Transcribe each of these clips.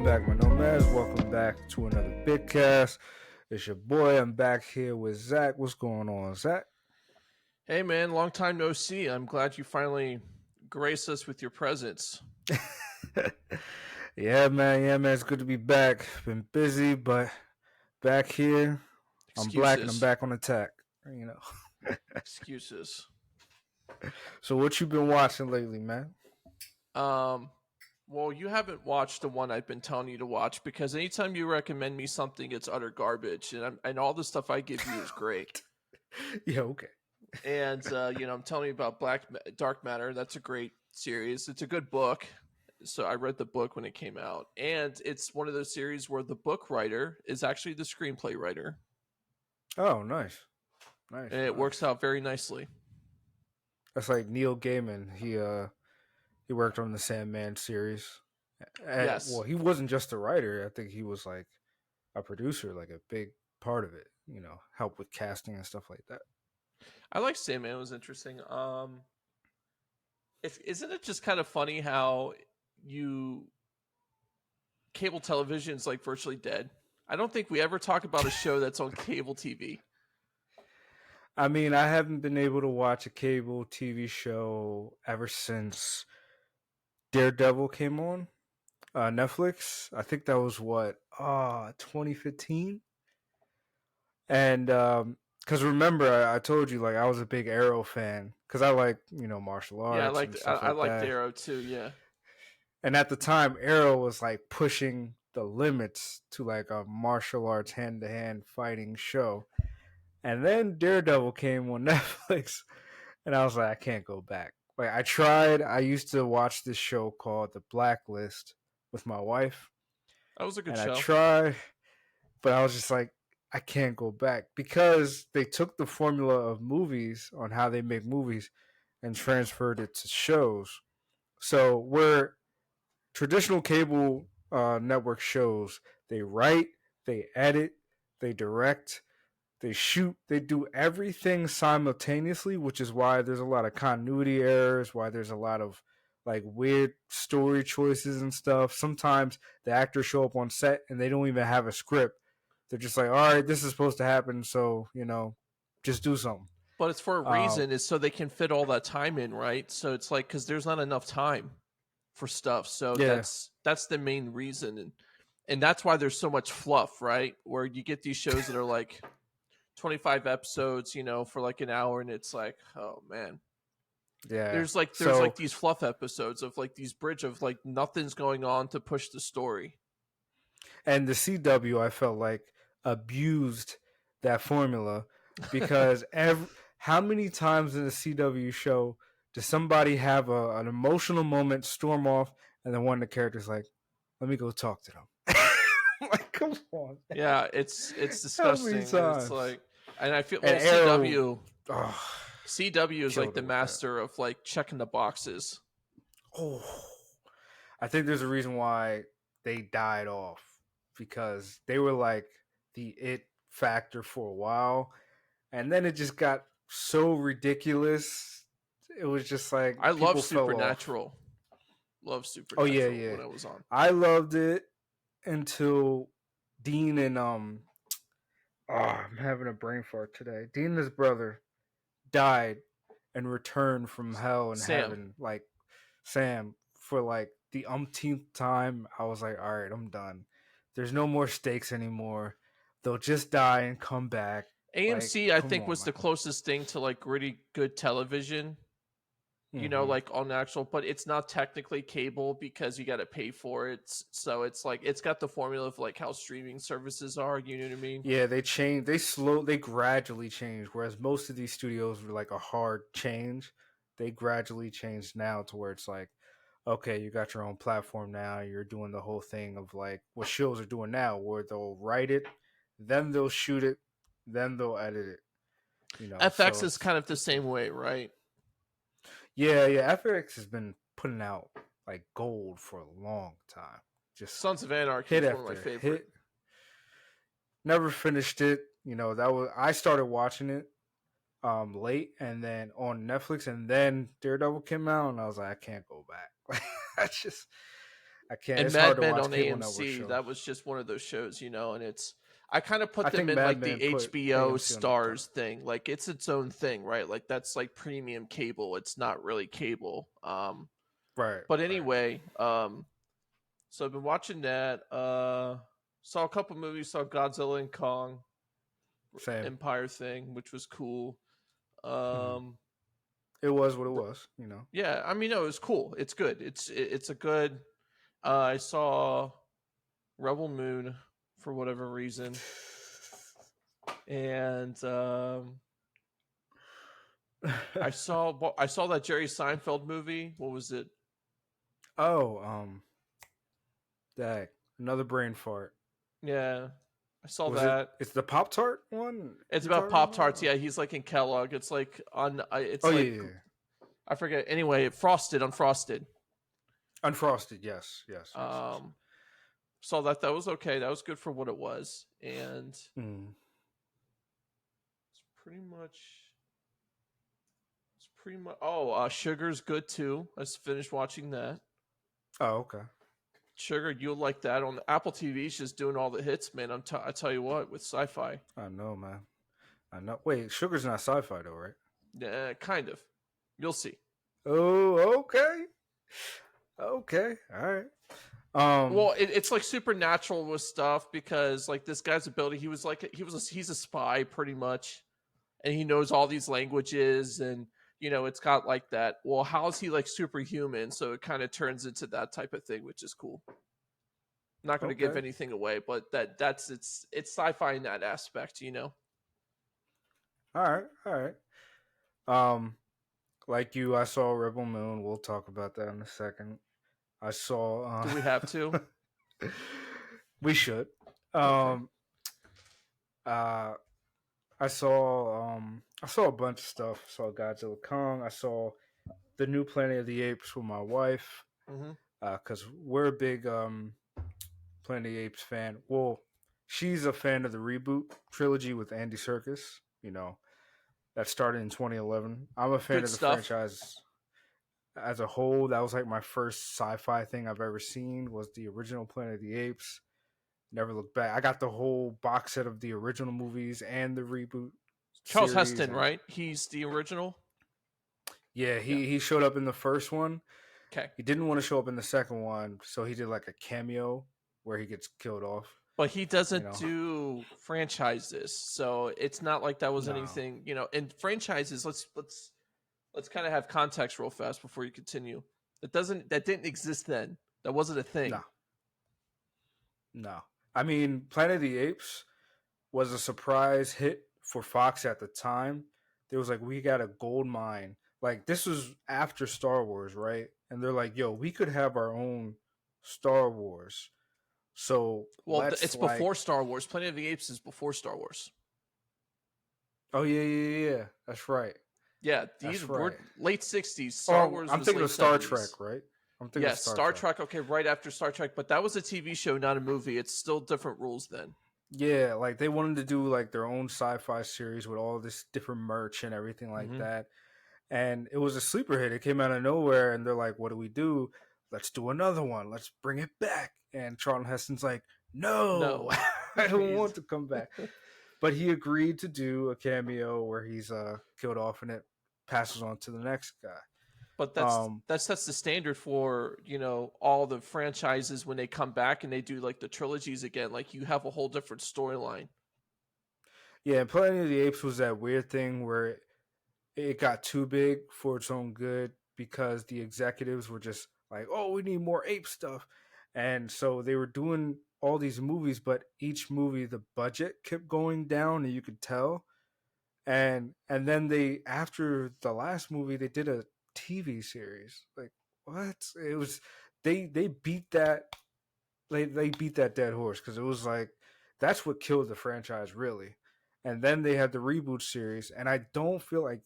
back, my nomads. Welcome back to another Bitcast. It's your boy. I'm back here with Zach. What's going on, Zach? Hey man, long time no see. I'm glad you finally graced us with your presence. Yeah, man. Yeah, man. It's good to be back. Been busy, but back here. I'm black and I'm Excuses. back on attack. You know. Excuses. So, what you been watching lately, man? Um well, you haven't watched the one I've been telling you to watch because anytime you recommend me something, it's utter garbage, and all the stuff I give you is great. Yeah, okay. And I'm telling you about Dark Matter. That's a great series. It's a good book. So I read the book when it came out, and it's one of those series where the book writer is actually the screenplay writer, Oh, nice, nice, and it works nice. out very nicely. That's like Neil Gaiman. He worked on the Sandman series. Well, Yes. he wasn't just a writer. I think he was like a producer, like a big part of it. Help with casting and stuff like that. I like Sandman. It was interesting. If isn't it just kind of funny how you cable television is like virtually dead? I don't think we ever talk about a show that's on cable TV. I mean, I haven't been able to watch a cable TV show ever since Daredevil came on Netflix. I think that was 2015. And because remember, I told you like I was a big Arrow fan because I like martial Yeah, arts and stuff I like liked that. Arrow too. Yeah, And at the time, Arrow was like pushing the limits to like a martial arts hand to hand fighting show. And then Daredevil came on Netflix, and I was like, I can't go back. Like I tried. I used to watch this show called The Blacklist with my wife, that was a good and I show. tried, but I was just like, I can't go back because they took the formula of movies on how they make movies and transferred it to shows. So where traditional cable network shows, they write, they edit, they direct, they shoot, they do everything simultaneously, which is why there's a lot of continuity errors, why there's a lot of like weird story choices and stuff. Sometimes the actors show up on set and they don't even have a script. They're just like, all right, this is supposed to happen, so just do something. But it's for a Um, reason. Is so they can fit all that time in, right? So it's like because there's not enough time for stuff. So yeah, that's the main reason, and that's why there's so much fluff, right? Where you get these shows that are like 25 episodes, for like an hour, and it's like, oh man. yeah. There's like So these fluff episodes of like these bridge of like nothing's going on to push the story. and the CW, I felt like abused that formula because how many times in the CW show does somebody have an emotional moment, storm off, and then one of the characters like, "Let me go talk to them." Like, come on, man. Yeah, it's How many disgusting, and it's times? like, and I feel And well, Arrow, oh, CW is like killed the it with that. master of like checking the boxes. Oh, I think there's a reason why they died off because they were like the it factor for a while, and then it just got so ridiculous. It was just like I love people fell off. Supernatural. Love Oh yeah, Supernatural yeah. when I was on. I loved it until Dean and I'm having a brain fart today. Dean and his brother died and returned from hell and Sam. heaven, like Sam, for like the umpteenth time. I was like, all right, I'm done. There's no more stakes anymore. They'll just die and come back. Like, AMC I come think on, was man. the closest thing to like gritty good television, Mm-hmm. like on actual, but it's not technically cable because you got to pay for it. So it's like it's got the formula of like how streaming services are, you know what I mean? Yeah, they changed. They gradually changed. Whereas most of these studios were like a hard change. They gradually changed now to where it's like, okay, you got your own platform now. You're doing the whole thing of like what shows are doing now, where they'll write it, then they'll shoot it, then they'll edit it. So FX is kind of the it's good. same way, right? Yeah, yeah. FX has been putting out like gold for a long time. Just Sons of Anarchy hit is one of my after favorite. hit. Never finished it. That was I started watching it late and then on Netflix, and then Daredevil came out and I was like, I can't go back. I just I can't. And It's hard Mad to Men watch on cable network AMC, shows. that was just one of those shows, and it's I kind of put I them think in Mad like the Men put HBO AMC on the top. Stars thing. Like it's its own thing, right? Like that's like premium cable. It's not really cable. Right, But right. anyway, so I've been watching that. Saw a couple movies, saw Godzilla and Kong Same. Empire thing, which was cool. Mhm. Um It was what it was, you know. yeah, I mean no, it was cool. It's good. It's a good I saw Rebel Moon for whatever reason. And I saw that Jerry Seinfeld movie. What was it? Oh, that another brain fart. Yeah, I saw Was it? that. It's the Pop Tart one It's you're about talking Pop Tarts. about? Yeah, he's like in Kellogg. It's like on. Oh It's yeah, like yeah, yeah. I forget. Anyway, Frosted, Unfrosted. Unfrosted. Yes, yes, yes, yes. Um, saw that. That was okay. That was good for what it was, and it's Mm. pretty much. It's pretty much. Oh, Sugar's good too. I just finished watching that. Oh, okay. Sugar, you'll like that on Apple TV. It's just doing all the hits, man. I tell you what, with sci-fi, I know, man. I know. Wait, Sugar's not sci-fi though, right? yeah, kind of. You'll see. Oh, okay. Okay. All right. Um. Well, it's like supernatural with stuff because like this guy's ability, he's a spy pretty much, and he knows all these languages, and it's got like that. Well, how is he like superhuman? So it kind of turns into that type of thing, which is cool. I'm not going to give Okay. anything away, but that's it's sci-fi in that aspect. All right. All right. Um. Like you, I saw Rebel Moon. We'll talk about that in a second. I saw. Do we have to? We should. Okay. Um. Uh. I saw a bunch of stuff. I saw Godzilla Kong. I saw the new Planet of the Apes with my wife. Mm-hmm. Because we're a big Planet of the Apes fan. Well, she's a fan of the reboot trilogy with Andy Serkis. You know that started in 2011. I'm a fan Good of the stuff. franchise as a whole. That was like my first sci-fi thing I've ever seen. Was the original Planet of the Apes. Never looked back. I got the whole box set of the original movies and the reboot Charles series, Heston, and right? He's the original. yeah, Yeah. he showed up in the first one. Okay. He didn't want to show up in the second one, so he did like a cameo where he gets killed off. But he You doesn't know, do franchises, so it's not like that was no, anything. And franchises. Let's kind of have context real fast before you continue. That didn't exist then. That wasn't a no, thing. no. I mean, Planet of the Apes was a surprise hit for Fox at the time. There was like, we got a gold mine. Like this was after Star Wars, right? And they're like, yo, we could have our own Star Wars. So Well, let's it's like, before Star Wars. Planet of the Apes is before Star Wars. oh yeah, yeah, yeah, yeah. That's right. Yeah, That's we're right. late '60s. Star Oh, Wars I'm was thinking late of Star Trek, '70s. right? I'm thinking of Yes, Star Star Trek. Trek. Okay, right after Star Trek, but that was a TV show, not a movie. It's still different rules then. Yeah, like they wanted to do like their own sci-fi series with all this different merch and everything like Mm-hmm. that. And it was a sleeper hit. It came out of nowhere, and they're like, "What do we do? Let's do another one. Let's bring it back." And Charlton Heston's like, "No, No, I don't want to come back." But he agreed to do a cameo where he's killed off, and it passes on to the next guy. but Um, that sets the standard for all the franchises when they come back and they do like the trilogies again. Like you have a whole different storyline. yeah, Planet of the Apes was that weird thing where it got too big for its own good because the executives were just like, "Oh, we need more ape stuff," and so they were doing all these movies, but each movie the budget kept going down, and you could tell. And then they after the last movie they did a TV series. Like what? It was they beat that they beat that dead horse because it was like that's what killed the franchise really. And then they had the reboot series, and I don't feel like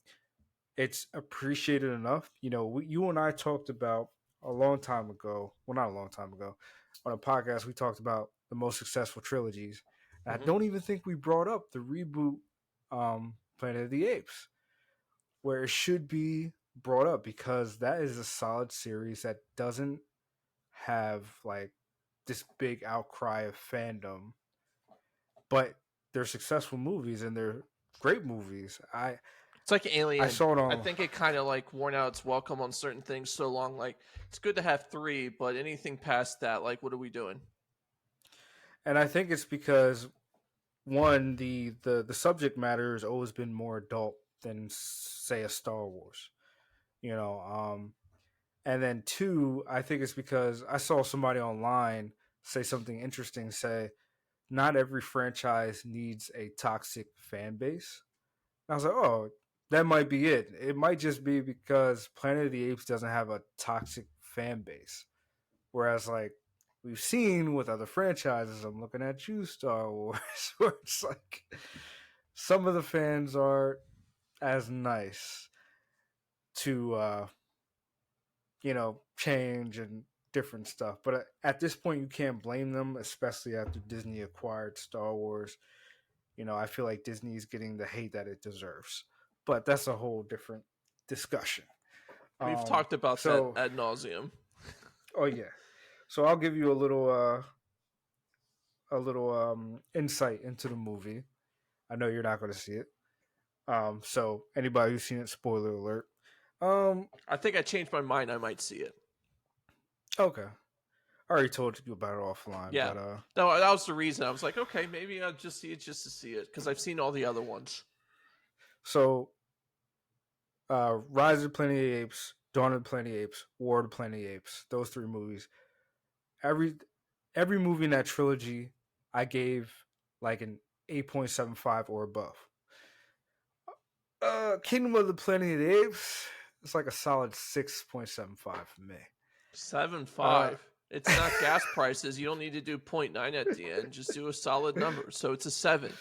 it's appreciated enough. You know, you and I talked about a long time ago. Well, not a long time ago. On a podcast, we talked about the most successful trilogies. And I Mm-hmm. don't even think we brought up the reboot Planet of the Apes, where it should be brought up because that is a solid series that doesn't have like this big outcry of fandom, but they're successful movies and they're great movies. It's like I Alien. saw it I on, think it kind of like worn out its welcome on certain things so long. Like it's good to have three, but anything past that, like, what are we doing? and I think it's because one, the subject matter has always been more adult than say a Star Wars, you know. And then two, I think it's because I saw somebody online say something interesting. Say not every franchise needs a toxic fan base. And I was like, oh, that might be it. It might just be because Planet of the Apes doesn't have a toxic fan base. Whereas, like, we've seen with other franchises, I'm looking at you, Star Wars, where it's like some of the fans are as nice to, change and different stuff. But at this point, you can't blame them, especially after Disney acquired Star Wars. I feel like Disney is getting the hate that it deserves. But that's a whole different discussion. We've talked about that So, ad nauseum. oh yeah. So I'll give you a little insight into the movie. I know you're not going to see it. So anybody who's seen it, spoiler alert. Um, I think I changed my mind. I might see it. okay. I already told you about it offline, Yeah. but No, that was the reason. I was like, okay, maybe I'll just see it just to see it because I've seen all the other ones. so Rise of the Planet of the Apes, Dawn of the Planet of the Apes, War of the Planet of the Apes. Those three movies. Every every movie in that trilogy, I gave like an 8.75 or above. Kingdom of the Planet of the Apes, it's like a solid 6.75 for me. 7.5. Uh, It's not gas prices. You don't need to do 0.9 at the end. Just do a solid number. So it's a 7.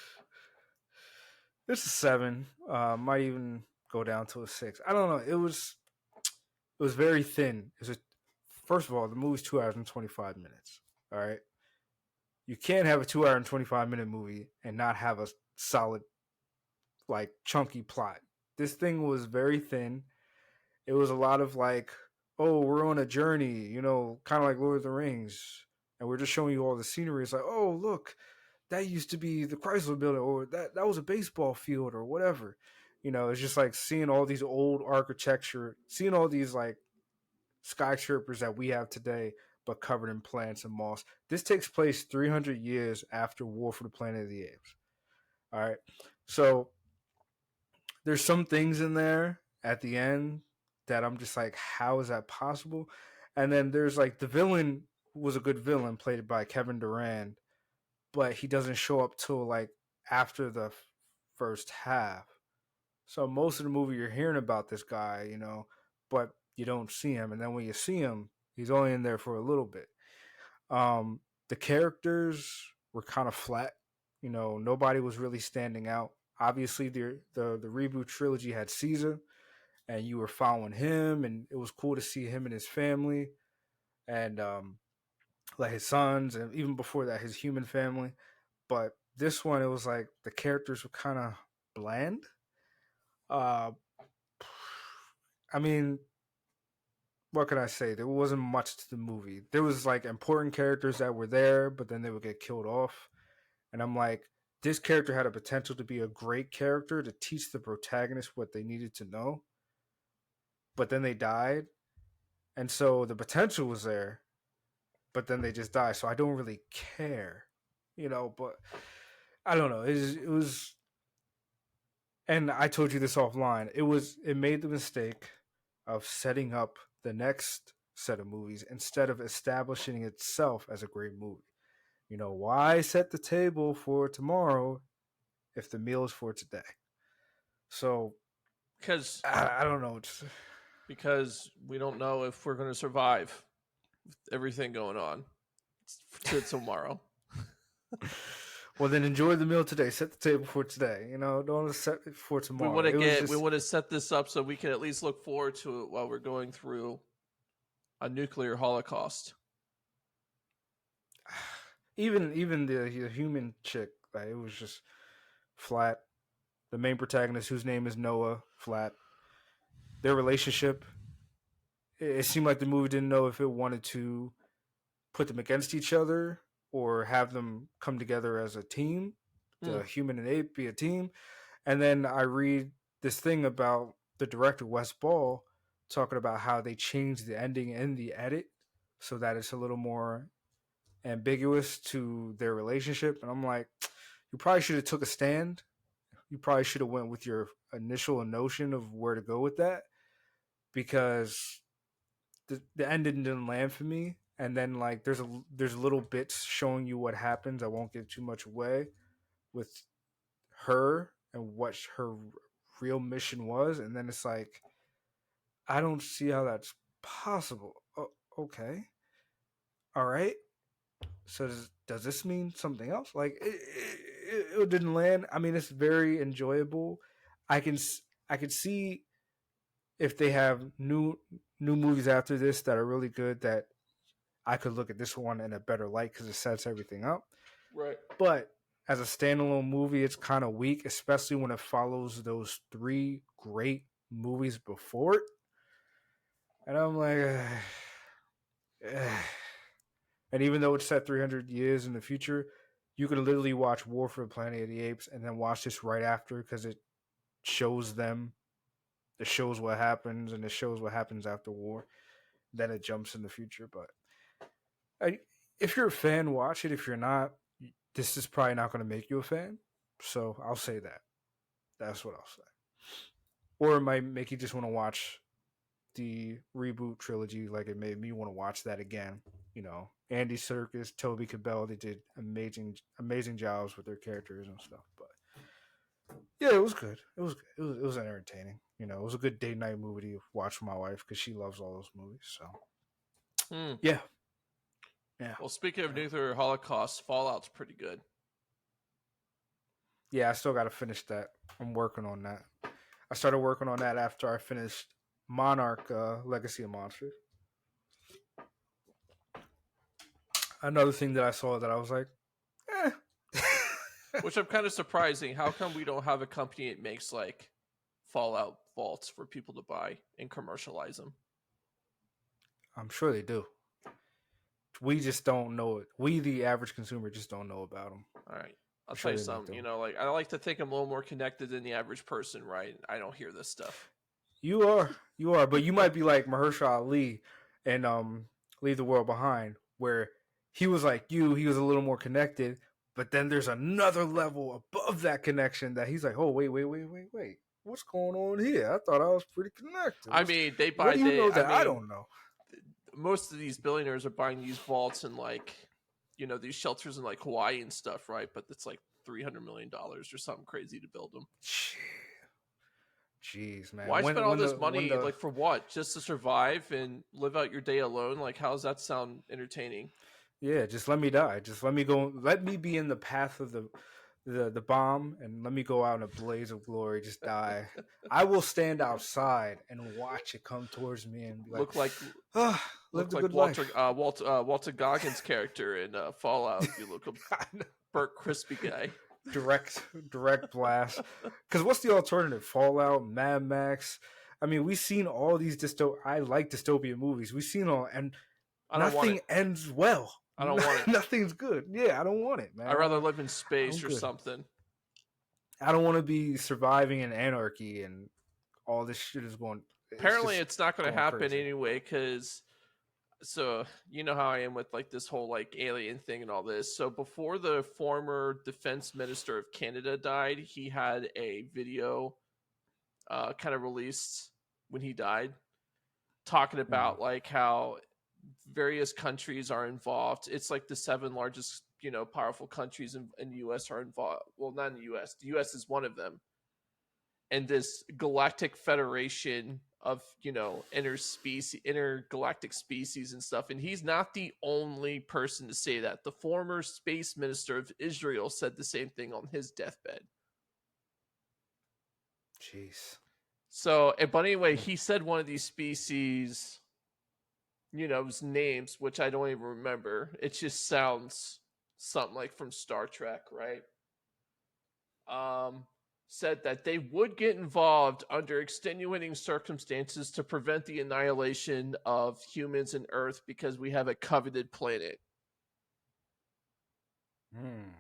it's a 7. Might even go down to a 6. I don't know. It was very thin. First of all, the movie's 2 hours and 25 minutes. All right, you can't have a 2 hour and 25-minute movie and not have a solid, like, chunky plot. This thing was very thin. It was a lot of like, oh, we're on a journey, kind of like Lord of the Rings, and we're just showing you all the scenery. It's like, oh, look, that used to be the Chrysler Building, or that was a baseball field, or whatever. It's just like seeing all these old architecture, seeing all these like skyscrapers that we have today, but covered in plants and moss. This takes place 300 years after War for the Planet of the Apes. All right, so there's some things in there at the end that I'm just like, how is that possible? And then there's like the villain was a good villain played by Kevin Durant, but he doesn't show up till like after the first half. So most of the movie you're hearing about this guy, but you don't see him. And then when you see him, he's only in there for a little bit. The characters were kind of flat. Nobody was really standing out. Obviously, the reboot trilogy had Caesar, and you were following him, and it was cool to see him and his family, and like his sons, and even before that, his human family. But this one, it was like the characters were kind of bland. Uh, I mean, what can I say? There wasn't much to the movie. There was like important characters that were there, but then they would get killed off. And I'm like, this character had a potential to be a great character to teach the protagonist what they needed to know, but then they died. And so the potential was there, but then they just died. So I don't really care, but I don't know. It was, and I told you this offline. It made the mistake of setting up the next set of movies instead of establishing itself as a great movie. Why set the table for tomorrow if the meal is for today? So Because I don't know. because we don't know if we're going to survive with everything going on to tomorrow. Well, then enjoy the meal today. Set the table for today. Don't set it for tomorrow. It was We just want to set this up so we can at least look forward to it while we're going through a nuclear holocaust. even the human chick. Like, it was just flat. The main protagonist, whose name is Noah, flat. Their relationship. It seemed like the movie didn't know if it wanted to. put them against each other or have them come together as a team, Hmm. the human and ape be a team. And then I read this thing about the director Wes Ball talking about how they changed the ending in the edit so that it's a little more ambiguous to their relationship. And I'm like, you probably should have took a stand. You probably should have went with your initial notion of where to go with that, because the ending didn't land for me. And then like there's little bits showing you what happens. I won't give too much away with her and what her real mission was. And then it's like, I don't see how that's possible. Oh, okay, all right. So does this mean something else? Like it didn't land. I mean, it's very enjoyable. I can I can see if they have new movies after this that are really good, that I could look at this one in a better light because it sets everything up. Right. But as a standalone movie, it's kind of weak, especially when it follows those three great movies before it. And I'm like, and even though it's set 300 years in the future, you can literally watch War for the Planet of the Apes and then watch this right after, because it shows them, it shows what happens, and it shows what happens after war. Then it jumps in the future. But if you're a fan, watch it. If you're not, this is probably not going to make you a fan. So I'll say that. That's what I'll say. Or it might make you just want to watch the reboot trilogy, like it made me want to watch that again. You know, Andy Serkis, Toby Cabell, they did amazing jobs with their characters and stuff. But yeah, it was good. It was good. It was entertaining. You know, it was a good date night movie to watch with my wife because she loves all those movies. So Hmm. yeah, yeah, Well, speaking of nuclear holocaust, Fallout's pretty good. yeah. I still got to finish that. I'm working on that. I started working on that after I finished Monarch Legacy of Monsters. Another thing that I saw that I was like, eh. Which I'm kind of surprising. How come we don't have a company that makes like Fallout vaults for people to buy and commercialize them? I'm sure they do. We just don't know it. We, the average consumer, just don't know about them. All right. I'll I'm tell sure you they make something. them. Like I like to think I'm a little more connected than the average person, right? I don't hear this stuff. You are, but you might be like Mahershala Ali and Leave the World Behind, where he was like you. He was a little more connected, but then there's another level above that connection that he's like, oh wait, what's going on here? I thought I was pretty connected. I mean, they What buy do you they. know I that I mean, don't know? most of these billionaires are buying these vaults and like, these shelters in like Hawaii and stuff, right? But it's like $300 million or something crazy to build them. Jeez, man. Why spend all this When money? the Like for what? Just to survive and live out your day alone? Like, how does that sound entertaining? Yeah, just let me die. Just let me go. Let me be in the path of the bomb, and let me go out in a blaze of glory. Just die. I will stand outside and watch it come towards me and be like, Look like ah, lived look a like good life. Walter Goggins' character in Fallout. You look a Burt Crispy guy. direct blast. Because what's the alternative? Fallout, Mad Max. I mean, we've seen all these I like dystopian movies. We've seen all, and I don't want nothing it. ends well. I don't want it. Nothing's good. Yeah, I don't want it, I'd man. rather live in I'm space or good. something. I don't want to be surviving in anarchy and all this shit is going. It's Apparently, just it's not going to going happen crazy. anyway. Because you know how I am with like this whole like alien thing and all this. So before the former defense minister of Canada died, he had a video kind of released when he died, talking Mm. about like how various countries are involved. It's like the seven largest, powerful countries in the U.S. are involved. Well, not in the U.S. The U.S. is one of them, and this galactic federation of intergalactic species and stuff. And he's not the only person to say that. The former space minister of Israel said the same thing on his deathbed. Jeez. So, but anyway, Mm. he said one of these species, his names, which I don't even remember. It just sounds something like from Star Trek, right? Said that they would get involved under extenuating circumstances to prevent the annihilation of humans and Earth because we have a coveted planet. Hmm.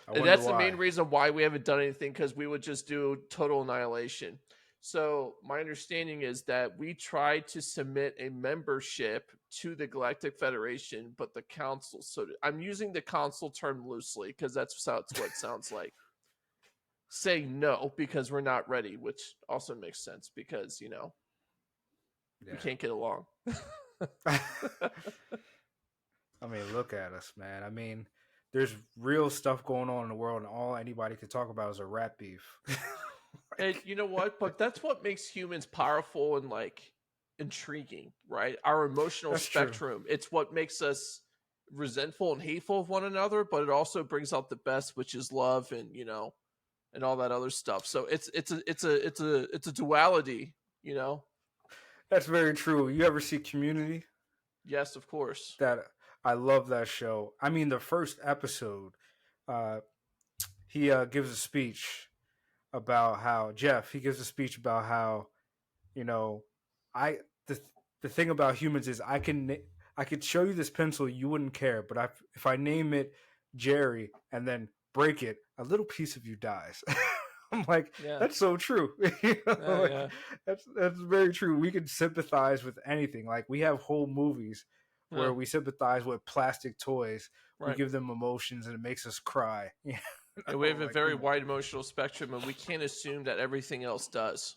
I And wonder that's the main why. reason why we haven't done anything, because we would just do total annihilation. So my understanding is that we tried to submit a membership to the Galactic Federation, but the council. So I'm using the council term loosely because that's what it sounds like. Say no because we're not ready, which also makes sense because we Yeah. can't get along. I mean, look at us, man. I mean, there's real stuff going on in the world, and all anybody could talk about is a rat beef. And Like, you know what? But that's what makes humans powerful and like intriguing, right? Our emotional that's true. spectrum. It's what makes us resentful and hateful of one another, but it also brings out the best, which is love and and all that other stuff. So it's a duality, you know. That's very true. You ever see Community? Yes, of course. That I love that show. I mean, the first episode, uh, he gives a speech about how Jeff. He gives a speech about how you know, I the the thing about humans is I could show you this pencil, you wouldn't care, but if I name it Jerry and then break it, a little piece of you dies. I'm like, Yeah. that's so true. Like Yeah. that's very true. We can sympathize with anything. Like we have whole movies Yeah. where we sympathize with plastic toys. We Right. give them emotions and it makes us cry. Yeah, we have a Like very come on. wide emotional spectrum, and we can't assume that everything else does.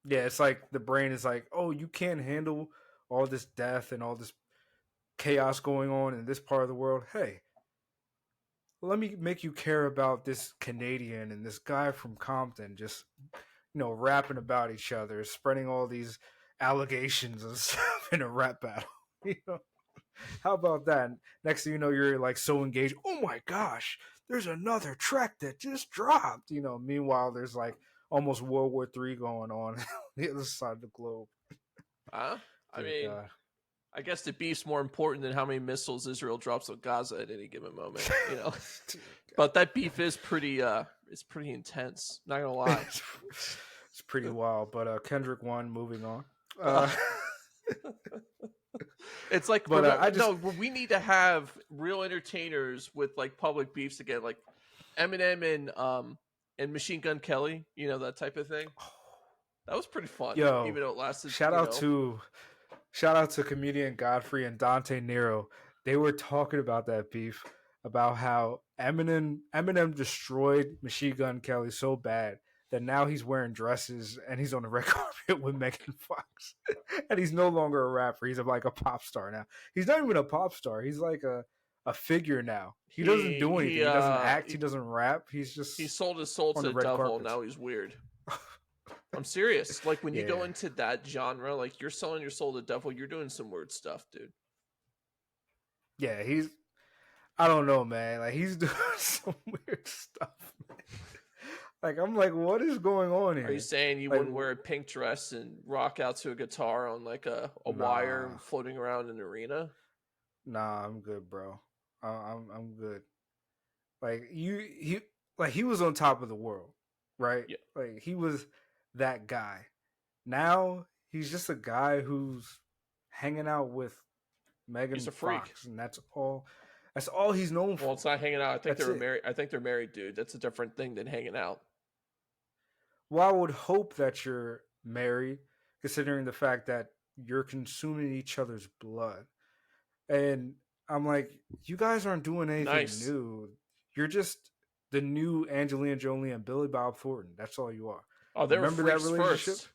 Yeah, it's like the brain is like, oh, you can't handle all this death and all this chaos going on in this part of the world. Hey, let me make you care about this Canadian and this guy from Compton just, rapping about each other, spreading all these allegations and stuff in a rap battle. You know, how about that? Next thing you know, you're like so engaged. Oh my gosh, there's another track that just dropped. Meanwhile, there's like almost World War III going on on the other side of the globe. Huh? I Dear mean, God. I guess the beef's more important than how many missiles Israel drops on Gaza at any given moment, you know. But that beef is pretty intense. Not gonna lie. it's, it's pretty wild. But Kendrick won. Moving on. Uh, Uh, it's like but I just no, we need to have real entertainers with like public beefs again, like Eminem and Machine Gun Kelly, that type of thing. That was pretty fun, yo even though it lasted, shout out to shout out to comedian Godfrey and Dante Nero. They were talking about that beef about how Eminem destroyed Machine Gun Kelly so bad that now he's wearing dresses and he's on the red carpet with Megan Fox. And he's no longer a rapper. He's like a pop star now. He's not even a pop star. He's like a figure now. He doesn't he do anything. He doesn't act. He he doesn't rap. He's he just sold his soul on to the the red devil. carpets. Now he's weird. I'm serious. Like when you go Yeah. into that genre, like you're selling your soul to the devil, you're doing some weird stuff, dude. Yeah, I don't know, man. Like he's doing some weird stuff. Man. Like I'm like, what is going on Are you here? saying you Like, wouldn't wear a pink dress and rock out to a guitar on like a wire nah, floating around an arena? nah, I'm good, bro. I'm good. Like he was on top of the world, right? Yeah, Like he was that guy. Now he's just a guy who's hanging out with he's Megan a freak. Fox, and that's all. That's all he's known Well, it's for. not hanging out. I think they That's were it. married. I think they're married, dude. That's a different thing than hanging out. Well, I would hope that you're married, considering the fact that you're consuming each other's blood. And I'm like, you guys aren't doing anything Nice. new. You're just the new Angelina Jolie and Billy Bob Thornton. That's all you are. Oh, they were Remember that freaks relationship? first.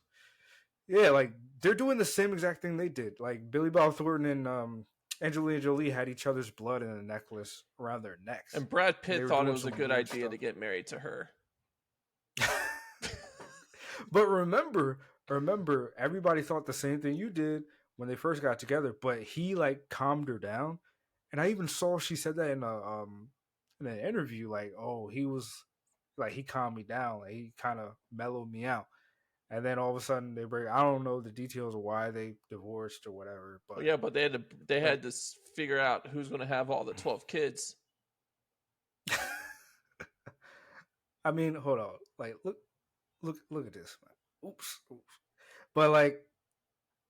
Yeah, like they're doing the same exact thing they did. Like Billy Bob Thornton and Angelina Jolie had each other's blood in a necklace around their necks, And Brad and they Pitt were thought it doing was a some good weird idea stuff. to get married to her. But remember, everybody thought the same thing you did when they first got together. But he like calmed her down, and I even saw she said that in an interview. Like, oh, he was like he calmed me down. Like he kind of mellowed me out. And then all of a sudden they break. I don't know the details of why they divorced or whatever, Well, but yeah, but they like, had to figure out who's going to have all the 12 kids. I mean, hold on. Like, look at this, man. Oops. But like,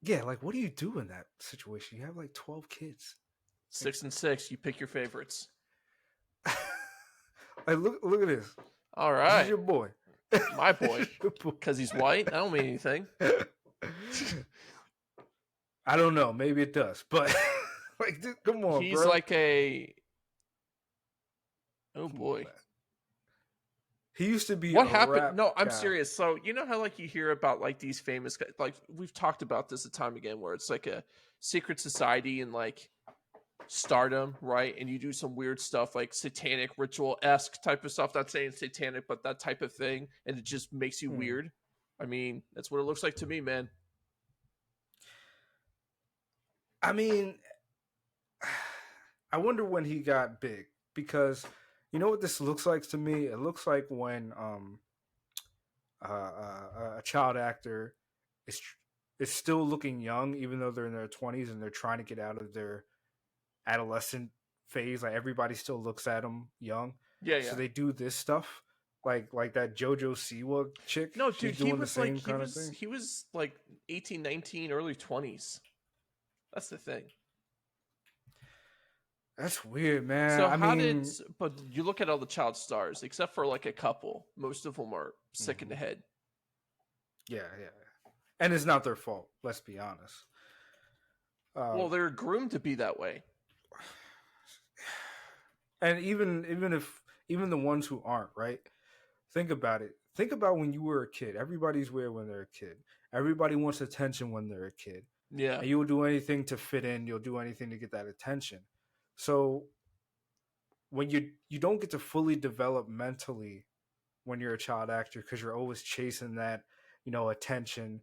yeah, like, what do you do in that situation? You have like 12 kids. 6 and 6. You pick your favorites. Like, look at this. All This is right, your boy. my This boy. is your boy. Because he's white, that don't mean anything. I don't know. Maybe it does, but like, dude, come on, He's bro. like a. Oh Come on, boy. man. He used to be What a happened? rap No, I'm guy. serious. So you know how like you hear about like these famous guys, like we've talked about this a time again, where it's like a secret society and like stardom, right? And you do some weird stuff like satanic ritual esque type of stuff. Not saying satanic, but that type of thing, and it just makes you Hmm. weird. I mean, that's what it looks like to me, man. I mean, I wonder when he got big because you know what this looks like to me. It looks like when a child actor is is still looking young, even though they're in their 20s and they're trying to get out of their adolescent phase. Like everybody still looks at them young, Yeah, so yeah. they do this stuff. Like that JoJo Siwa chick, No, she's dude, he doing the was like same kind of thing. he was like 18, 19, early 20s. That's the thing. That's weird, man. So I how did mean, but you look at all the child stars, except for like a couple, most of them are sick in the mhm. head. Yeah, yeah, and it's not their fault. Let's be honest. Uh, Well, they're groomed to be that way. and even the ones who aren't, right? Think about it. Think about when you were a kid. Everybody's weird when they're a kid. Everybody wants attention when they're a kid, Yeah. and you will do anything to fit in. You'll do anything to get that attention. So when you don't get to fully develop mentally when you're a child actor because you're always chasing that attention.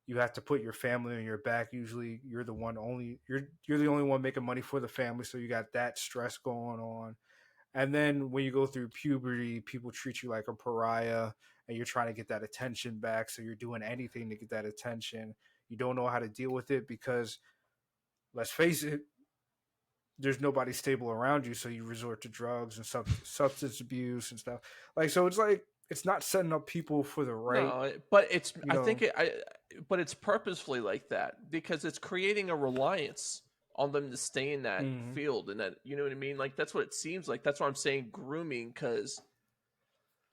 You have to put your family on your back. Usually you're the only one making money for the family, so you got that stress going on. And then when you go through puberty, people treat you like a pariah and you're trying to get that attention back, so you're doing anything to get that attention. You don't know how to deal with it because let's face it, there's nobody stable around you, so you resort to drugs and substance abuse and stuff. So it's like it's not setting up people for the right, No, but it's you I know. think but it's purposefully like that because it's creating a reliance on them to stay in that Mhm. field and that you know what I mean? Like that's what it seems like. That's why I'm saying grooming cuz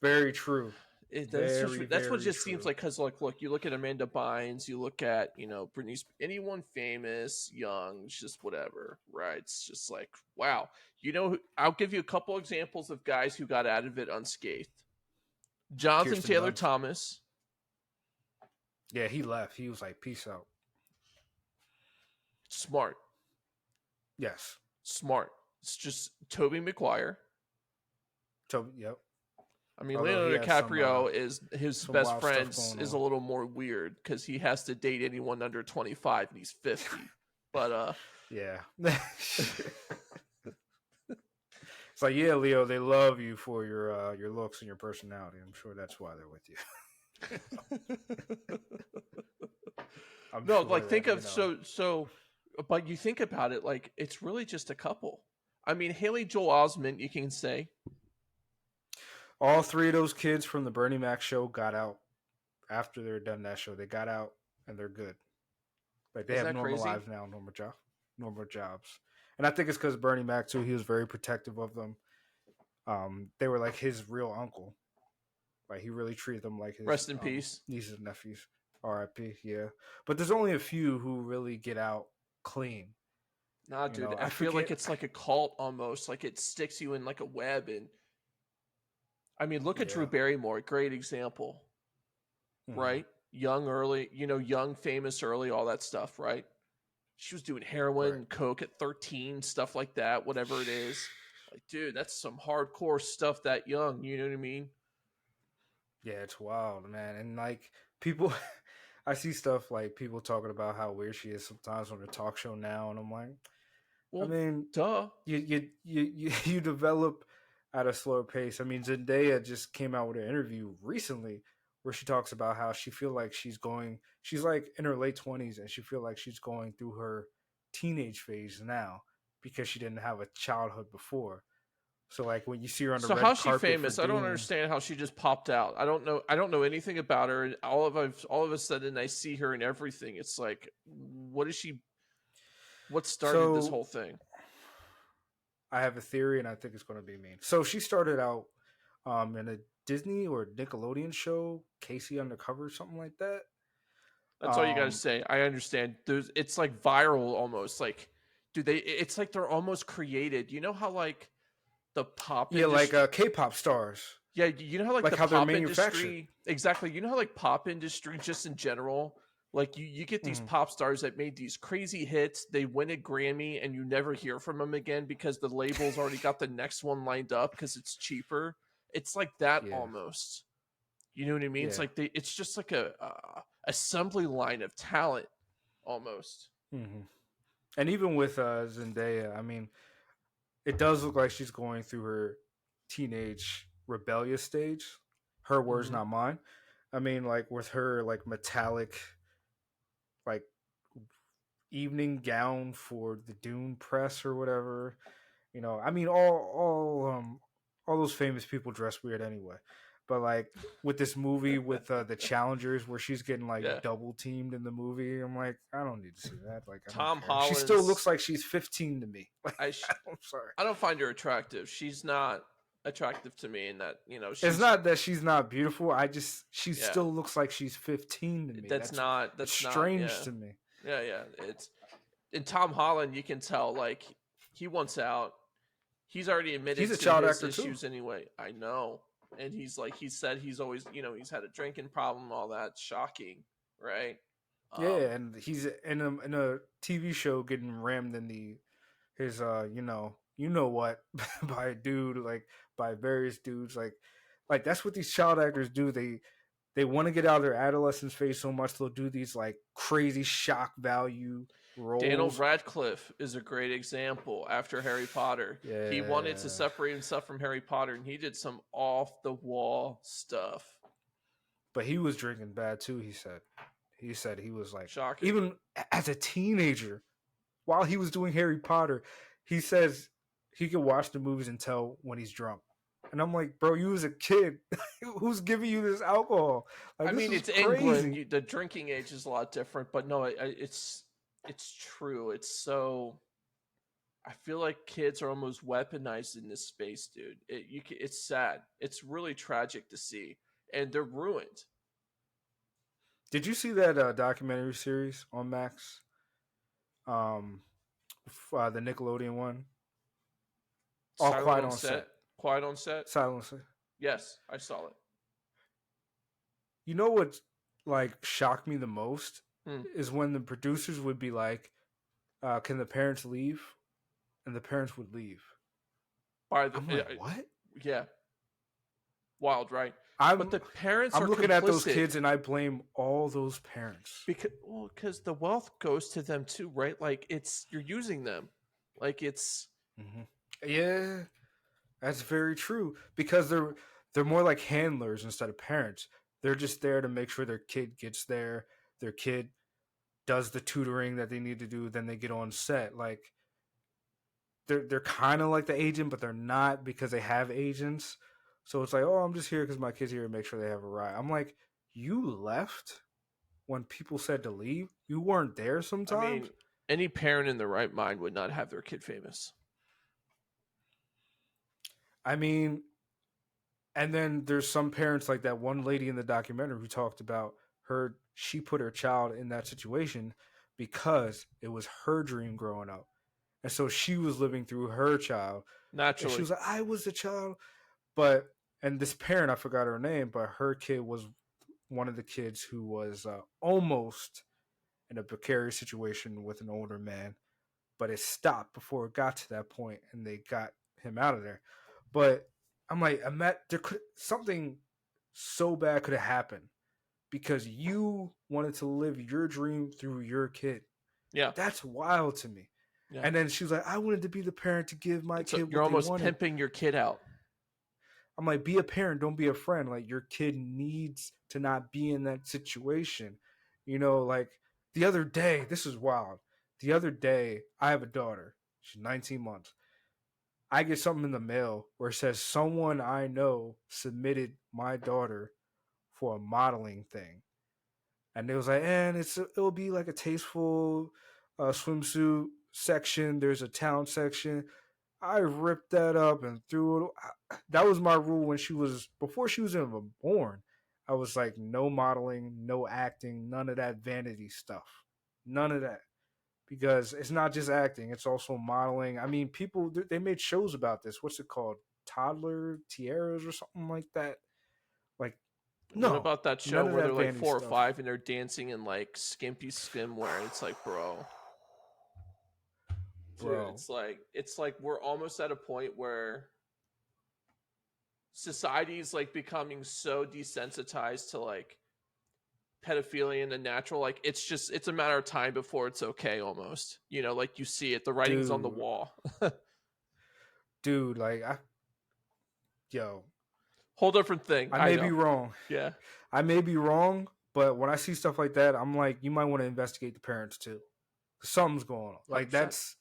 Very true. that's Very, that's what it very just seems true. like. Because look, you look at Amanda Bynes, you look at Britney, anyone famous, young, just whatever, right? It's just like wow. I'll give you a couple examples of guys who got out of it unscathed. Jonathan Kirsten Taylor Dunst. Thomas, Yeah, he left. He was like, peace out. smart, Yes. smart. It's just Toby Maguire. So, yep. I mean, Although he Leonardo has DiCaprio is his some best wild friend stuff going is on. a little more weird because he has to date anyone under 25 and he's 50. But Yeah. It's like, yeah, Leo, they love you for your looks and your personality. I'm sure that's why they're with you. I'm no, sure like think that, of but you think about it, like it's really just a couple. I mean, Haley Joel Osment, you can say, all three of those kids from the Bernie Mac show got out after they're done that show. They got out and they're good. Like they is have that normal crazy? lives now, normal jobs. And I think it's because Bernie Mac too. He was very protective of them. They were like his real uncle. Like he really treated them like his Rest in peace. nieces and nephews. R.I.P. Yeah, but there's only a few who really get out clean. Nah, dude, I I feel like forget. it's like a cult almost. Like it sticks you in like a web. And I mean, look at Drew Yeah. Barrymore, great example, Hmm. right? Young early, young, famous early, all that stuff, right? She was doing heroin, Right. coke at 13, stuff like that, whatever it is. Like, dude, that's some hardcore stuff that young. You know what I mean? Yeah, it's wild, man. And like people, I see stuff like people talking about how weird she is sometimes on the talk show now, and I'm like, I Well, mean, duh. you develop at a slower pace. I mean, Zendaya just came out with an interview recently where she talks about how she feel like she's like in her late 20s, and she feel like she's going through her teenage phase now because she didn't have a childhood before. So like when you see her on the So red how's she carpet for famous? I don't doing understand how she just popped out. I don't know. I don't know anything about her. And all of a sudden, I see her in everything. It's like, what is she? What started this so whole thing? I have a theory, and I think it's going to be mean. So she started out in a Disney or Nickelodeon show, Casey Undercover, something like that. That's all you got to Um, say. I understand. It's like viral almost. Like, do they? It's like they're almost created. You know how like the pop yeah, like industry. K-pop stars, Yeah, you know how like like the how they're pop manufactured. industry. Exactly. You know how like pop industry just in general. Like you get these Hmm. pop stars that made these crazy hits. They win a Grammy, and you never hear from them again because the label's already got the next one lined up because it's cheaper. It's like that Yeah, almost. You know what I mean? It's yeah. like it's just like a assembly line of talent almost. Hmm. And even with Zendaya, I mean, it does look like she's going through her teenage rebellious stage. Her words, Hmm. not mine. I mean, like with her like metallic, like evening gown for the Dune press or whatever. You know, I mean, all those famous people dress weird anyway. But like with this movie with the Challengers, where she's getting like Yeah, double teamed in the movie, I'm like, I don't need to see that. Like, I don't Tom care. She still Holland's. looks like she's 15 to me. Like, I sh- I'm sorry. I don't find her attractive. She's not attractive to me in that It's she's not that she's not beautiful. I just she yeah. still looks like she's 15 to me. That's That's not it's that's not strange yeah. to me. Yeah, yeah. It's in Tom Holland you can tell like he wants out. He's already He's admitted a to child his actor too. issues anyway. I know. And he's like he said he's always, he's had a drinking problem, all that. Shocking, right? Um Yeah, and he's in a TV show getting rammed in the his you know what by a dude, like by various dudes, like that's what these child actors do. They want to get out of their adolescence phase so much they'll do these like crazy shock value Daniel roles. Radcliffe is a great example after Harry Potter. He wanted to Yeah, separate himself from Harry Potter and he did some off the wall stuff. but he was drinking bad too. He said he was like, Shocking. even as a teenager while he was doing Harry Potter, he says he could watch the movies and tell when he's drunk. And I'm like, bro, you was a kid. Who's giving you this alcohol? Like, I this mean, is it's England. crazy. The drinking age is a lot different, but no, it's true. It's so. I feel like kids are almost weaponized in this space, dude. It's sad. It's really tragic to see, and they're ruined. Did you see that documentary series on Max? Um, the Nickelodeon one, All Silent Quiet on on set. Set. Quiet on set. Silence. Yes, I saw it. You know what, like, shocked me the most Hmm. is when the producers would be like, "Can the parents leave?" And the parents would leave. By the I'm like, what? yeah, wild, right? But I'm the parents I'm are looking at those complicit kids and I blame all those parents. because the wealth goes to them too, right? Like you're using them, like it's Hmm. Yeah, that's very true because they're more like handlers instead of parents. They're just there to make sure their kid gets there, their kid does the tutoring that they need to do, then they get on set. Like they're kind of like the agent, but they're not because they have agents. So it's like, oh, I'm just here because my kid's here to make sure they have a ride. I'm like, you left when people said to leave. You weren't there I sometimes. mean, any parent in their right mind would not have their kid famous. I mean, and then there's some parents like that one lady in the documentary who talked about her. She put her child in that situation because it was her dream growing up, and so she was living through her child. And she Naturally. was like, "I was the child," but and this parent, I forgot her name, but her kid was one of the kids who was almost in a precarious situation with an older man, but it stopped before it got to that point, and they got him out of there. But I'm like, there could something so bad could have happened because you wanted to live your dream through your kid. Yeah. That's wild to me. Yeah. And then she was like, I wanted to be the parent to give my kid You're what they almost wanted. pimping your kid out. I'm like, be a parent, don't be a friend. Like, your kid needs to not be in that situation. Like the other day, this is wild. The other day, I have a daughter. She's 19 months. I get something in the mail where it says someone I know submitted my daughter for a modeling thing, and it was like, and it'll be like a tasteful swimsuit section. There's a town section. I ripped that up and threw it. That was my rule when she was before she was even born. I was like, no modeling, no acting, none of that vanity stuff, none of that, because it's not just acting; it's also modeling. I mean, people they made shows about this. What's it called? Toddler tiaras or something like that. Like, What no, about that show none of where they're that like vanity 4 or 5 stuff, and they're dancing in like skimpy swimwear? And it's like, bro, dude, bro. it's like we're almost at a point where society is like becoming so desensitized to like pedophilia and the natural. Like it's a matter of time before it's okay almost. You know, like you see it, the writing's on the Dude, wall. dude, like yo, Whole different thing. I I may be know. wrong. Yeah, I may be wrong, but when I see stuff like that, I'm like, you might want to investigate the parents too. Something's going on. Like 100%.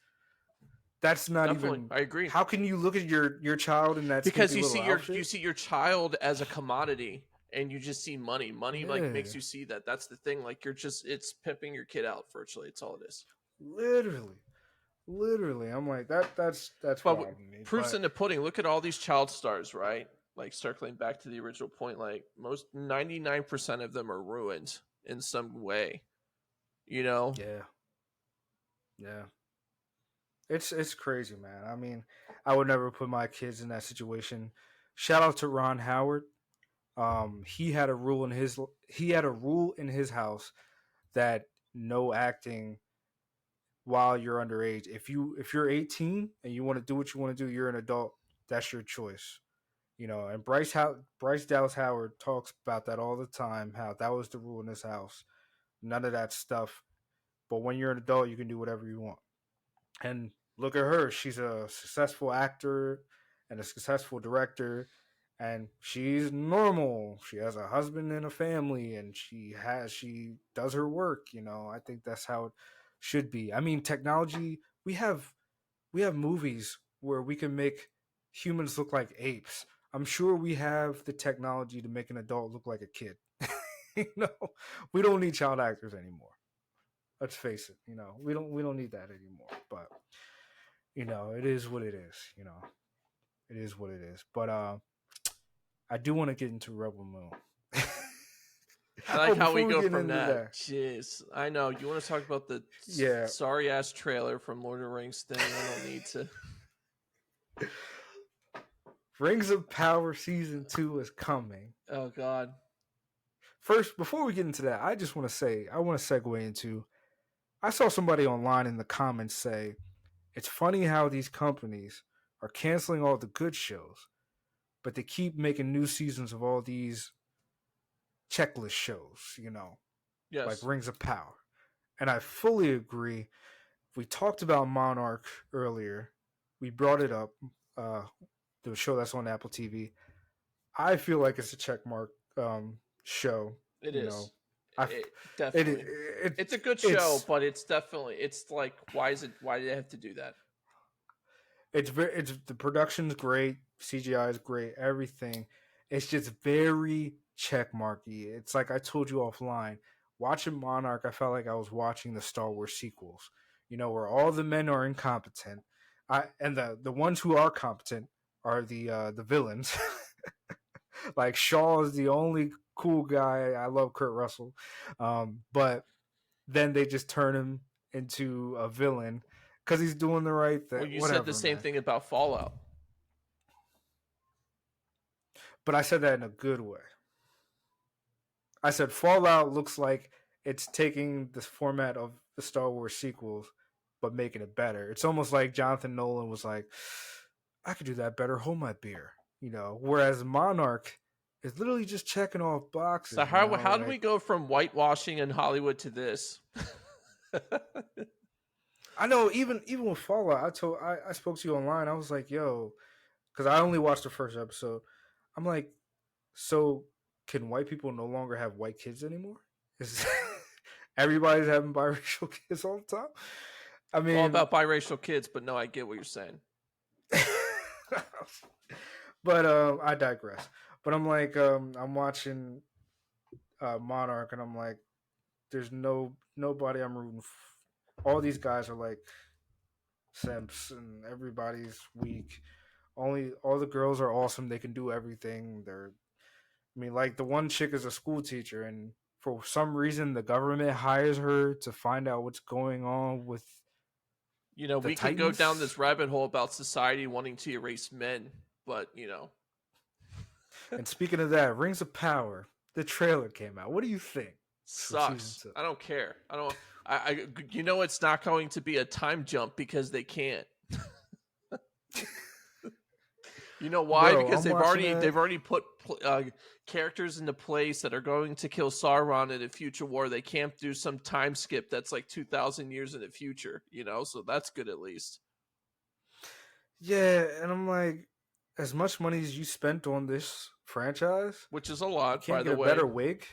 that's not Definitely. even. I agree. How can you look at your child in that Because skimpy little you outfit? see your child as a commodity and you just see money. Money like makes Yeah, you see that. That's the thing. Like you're just it's pimping your kid out virtually. It's all it is. literally, literally. I'm like that's But wild to me. proof's But in the pudding. Look at all these child stars, right? Like circling back to the original point, like most 99% of them are ruined in some way. You know? yeah, yeah. It's crazy, man. I mean, I would never put my kids in that situation. Shout out to Ron Howard. He had a rule in his house that no acting while you're underage. If you're 18 and you want to do what you want to do, you're an adult. That's your choice. And Bryce Dallas Howard talks about that all the time. How that was the rule in his house. None of that stuff. But when you're an adult, you can do whatever you want. And look at her. She's a successful actor and a successful director. And she's normal. She has a husband and a family, and she does her work. I think that's how it should be. I mean, technology. We have movies where we can make humans look like apes. I'm sure we have the technology to make an adult look like a kid. you know, we don't need child actors anymore. Let's face it. We don't need that anymore. But it is what it is. It is what it is. But I do want to get into Rebel Moon. I like Oh, how we before we go get from into that. that, Jeez. I know. You want to talk about the yeah, sorry ass trailer from Lord of the Rings thing? I don't need to. Rings of Power season 2 is coming. Oh god. First, before we get into that, I want to segue into. I saw somebody online in the comments say it's funny how these companies are canceling all the good shows, but they keep making new seasons of all these checklist shows. Like Yes, Rings of Power, and I fully agree. We talked about Monarch earlier. We brought it up. Uh, the show that's on Apple TV. I feel like it's a checkmark show. it You know, is. I It it, definitely. it It's a good show, it's but it's definitely it's like why did they have to do that? it's the production's great, CGI is great, everything. It's just very checkmarky. It's like I told you offline. Watching Monarch, I felt like I was watching the Star Wars sequels. Where all the men are incompetent, and the ones who are competent are the villains. Like Shaw is the only cool guy. I love Kurt Russell, but then they just turn him into a villain because he's doing the right thing. Well, you said the Whatever, same man. thing about Fallout. But I said that in a good way. I said Fallout looks like it's taking the format of the Star Wars sequels, but making it better. It's almost like Jonathan Nolan was like, I could do that better. Hold my beer. Whereas Monarch is literally just checking off So boxes. how do we Like go from whitewashing in Hollywood to this? I know even with Fallout, I spoke to you online. I was like, yo, because I only watched the first episode. I'm like, so can white people no longer have white kids anymore? Is everybody's having biracial kids all the time? I It's all mean, about biracial kids, but no, I get what you're saying. but I digress. But I'm like, I'm watching Monarch, and I'm like, there's nobody I'm rooting. All these guys are like simps and everybody's weak. Only all the girls are awesome. They can do everything. I mean, like the one chick is a school teacher, and for some reason, the government hires her to find out what's going on with the We can go down Titans. this rabbit hole about society wanting to erase men, but And speaking of that, Rings of Power, the trailer came out. What do you think for season sucks. two? I don't care. I don't. It's not going to be a time jump because they can't. You know why? Bro, Because I'm watching that. they've already put characters into place that are going to kill Sauron in a future war. They can't do some time skip that's like 2,000 years in the future. So that's good at least. Yeah, and I'm like, as much money as you spent on this franchise, Which is a you lot, by can't get the a way, better wig.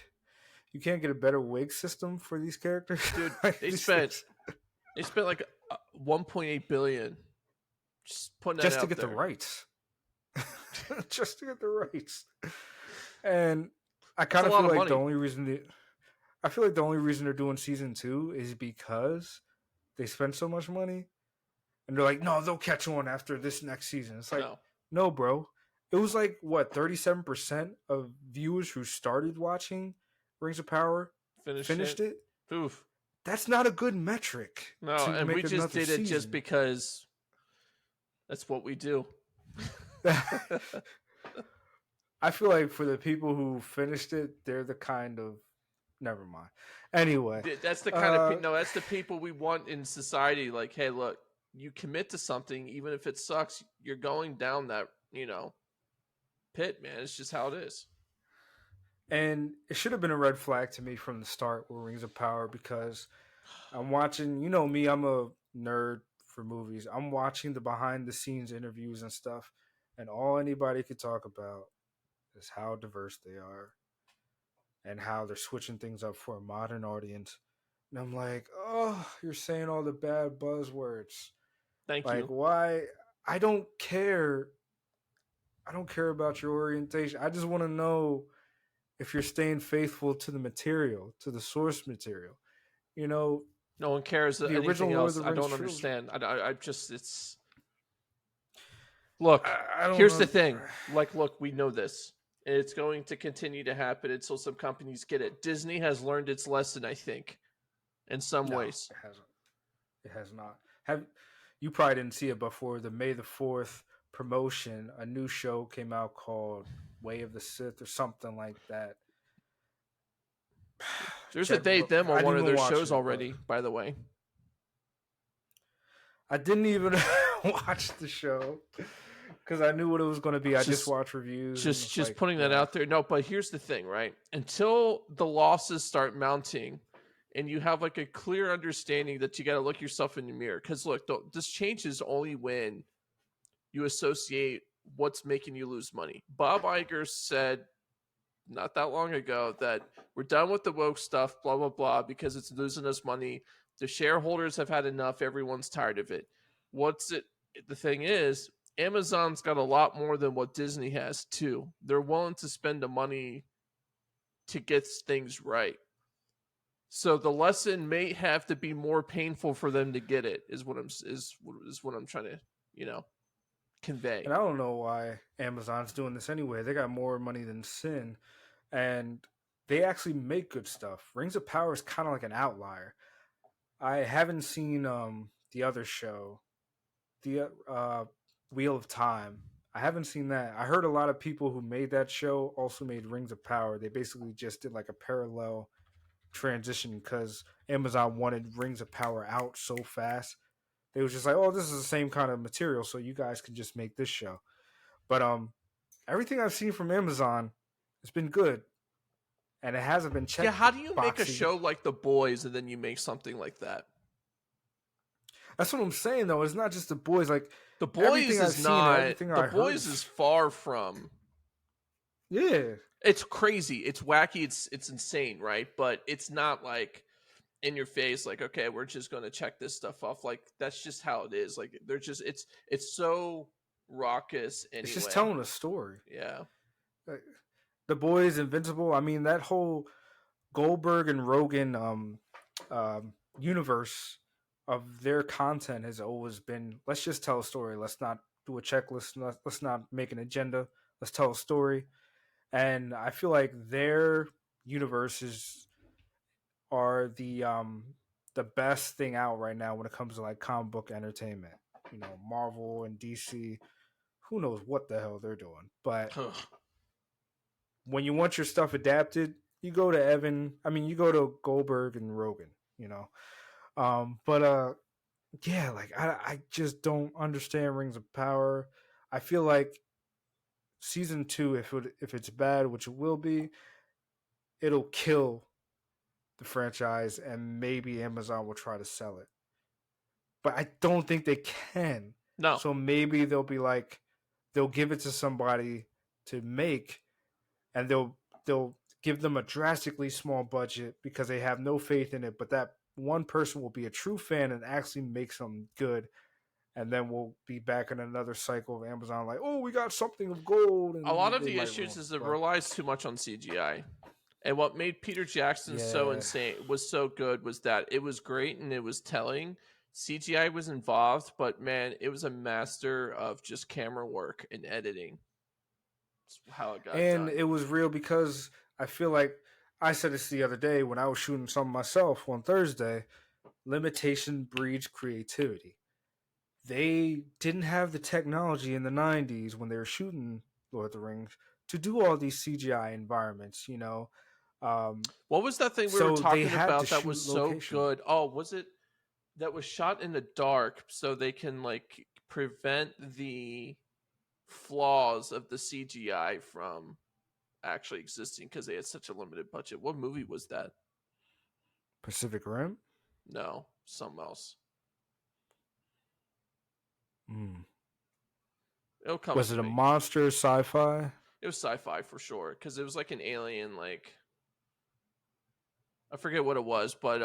You can't get a better wig system for these characters. dude. Like, They these spent things, they spent like 1.8 billion. Just putting that just to out get the there. rights, just to get the rights. And I That's kind a of lot feel of like money. I feel like the only reason they're doing season two is because they spent so much money, and they're like, no, they'll catch on after this next season. It's like, No, no, bro. It was like what 37% of viewers who started watching Rings of Power finish finished it. it. Oof. That's not a good metric No, to and we make just another did it just season. because that's what we do. I feel like for the people who finished it, they're the kind of never mind. Anyway, That's the kind of uh, no. That's the people we want in society. Like, hey, look, you commit to something, even if it sucks, you're going down that pit, man. It's just how it is. and it should have been a red flag to me from the start with Rings of Power because I'm watching. You know me, I'm a nerd for movies. I'm watching the behind the scenes interviews and stuff, and all anybody could talk about is how diverse they are and how they're switching things up for a modern audience. And I'm like, oh, you're saying all the bad buzzwords. Thank Like, you. why? I don't care. I don't care about your orientation. I just want to know if you're staying faithful to the material, to the source material. You know, No one cares the anything original Lord of else. the I Rings don't trilogy. understand. I just it's look. I don't Here's the know. thing. Like, look, we know this. And it's going to continue to happen until some companies get it. Disney has learned its lesson, I think, in some No, ways. it hasn't. It has not. Have you probably didn't see it before the May 4th promotion? A new show came out called Way of the Sith or something like that. There's a Check. they them I on one didn't of even their watch shows it, but already, by the way. I didn't even watch the show because I knew what it was going to be. I just Just watched reviews and just it's just like, putting that yeah, out there. No, but here's the thing, right? Until the losses start mounting and you have like a clear understanding that you got to look yourself in the mirror cuz look, this changes only when you associate what's making you lose money. Bob Iger said not that long ago that we're done with the woke stuff, blah blah blah, because it's losing us money. The shareholders have had enough. Everyone's tired of it. What's it? The thing is, Amazon's got a lot more than what Disney has too. They're willing to spend the money to get things right. So the lesson may have to be more painful for them to get it. Is what I'm trying to convey. and I don't know why Amazon's doing this anyway. They got more money than sin, and they actually make good stuff. Rings of Power is kind of like an outlier. I haven't seen the other show, the Wheel of Time. I haven't seen that. I heard a lot of people who made that show also made Rings of Power. They basically just did like a parallel transition because Amazon wanted Rings of Power out so fast. They was just like, oh, this is the same kind of material, so you guys can just make this show. But everything I've seen from Amazon, it's been good, and it hasn't been Yeah, check how do you make a boxy. show like The Boys and then you make something like that? That's what I'm saying though. It's not just the boys. Like The everything Boys I've is seen and not. everything The I heard Boys is is far from. yeah. It's crazy. It's wacky. It's insane, right? But it's not like in your face. Like, okay, we're just going to check this stuff off. Like, that's just how it is. Like, they're just. It's so raucous It's just anyway. telling a story. Yeah. Like, the boys, Invincible. I mean, that whole Goldberg and Rogan universe. of their content has always been, let's just tell a story. Let's not do a checklist. Let's not make an agenda. Let's tell a story. And I feel like their universes are the best thing out right now when it comes to like comic book entertainment. You know, Marvel and DC, who knows what the hell they're doing. But when you want your stuff adapted, you go to you go to Goldberg and Rogan, you know. But yeah, like I just don't understand Rings of Power. I feel like season 2, if it's bad, which it will be, it'll kill the franchise, and maybe Amazon will try to sell it. But I don't think they can. No. So maybe they'll give it to somebody to make, and they'll give them a drastically small budget because they have no faith in it. But that one person will be a true fan and actually make something good, and then we'll be back in another cycle of Amazon like, oh, we got something of gold, A lot and of they the might issues ruin it. is it But relies too much on CGI. And what made Peter Jackson so yeah, insane was so good was that it was great and it was telling. CGI was involved, but man, it was a master of just camera work and editing. That's how it got and done. it was real because I feel like I said this the other day when I was shooting something myself on Thursday. Limitation breeds creativity. They didn't have the technology in the 90s when they were shooting Lord of the Rings to do all these CGI environments, you know. Um, What was that thing we were so they talking had to about that was shoot so location. good? Oh, was it that was shot in the dark so they can like prevent the flaws of the CGI from actually existing because they had such a limited budget. What movie was that? Pacific Rim? No, something else. Mm. It'll come Was to it a me. monster sci fi? It was sci-fi for sure because it was like an alien. Like I forget what it was, but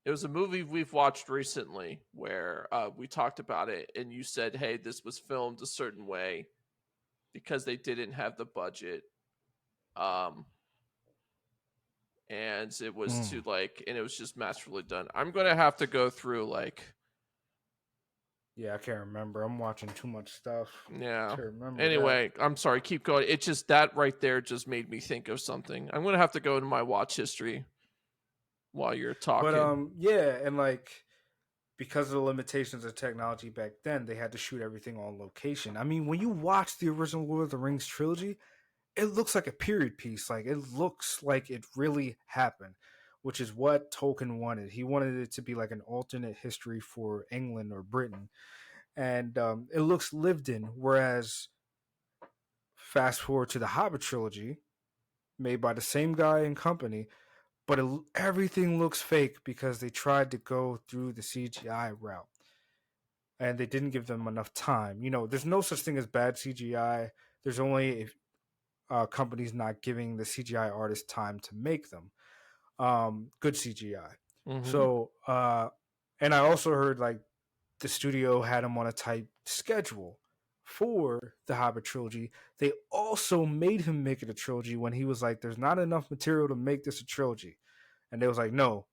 it was a movie we've watched recently where we talked about it, and you said, "Hey, this was filmed a certain way because they didn't have the budget." Um, and it was to Mm. like, and it was just masterfully done. I'm gonna have to go through like, Yeah, I can't remember. I'm watching too much stuff yeah. to remember that. Anyway, I'm sorry. Keep going. It just that right there just made me think of something. I'm gonna have to go to my watch history while you're But talking. yeah, and like because of the limitations of technology back then, they had to shoot everything on location. I mean, when you watch the original Lord of the Rings trilogy, it looks like a period piece. Like it looks like it really happened, which is what Tolkien wanted. He wanted it to be like an alternate history for England or Britain, and it looks lived in. Whereas fast forward to the Hobbit trilogy, made by the same guy and company, but everything looks fake because they tried to go through the CGI route and they didn't give them enough time. You know, there's no such thing as bad CGI. There's only if companies not giving the CGI artists time to make them good CGI. Mm-hmm. So, and I also heard like the studio had him on a tight schedule for the Hobbit trilogy. They also made him make it a trilogy when he was like, "There's not enough material to make this a trilogy," and they was like, "No,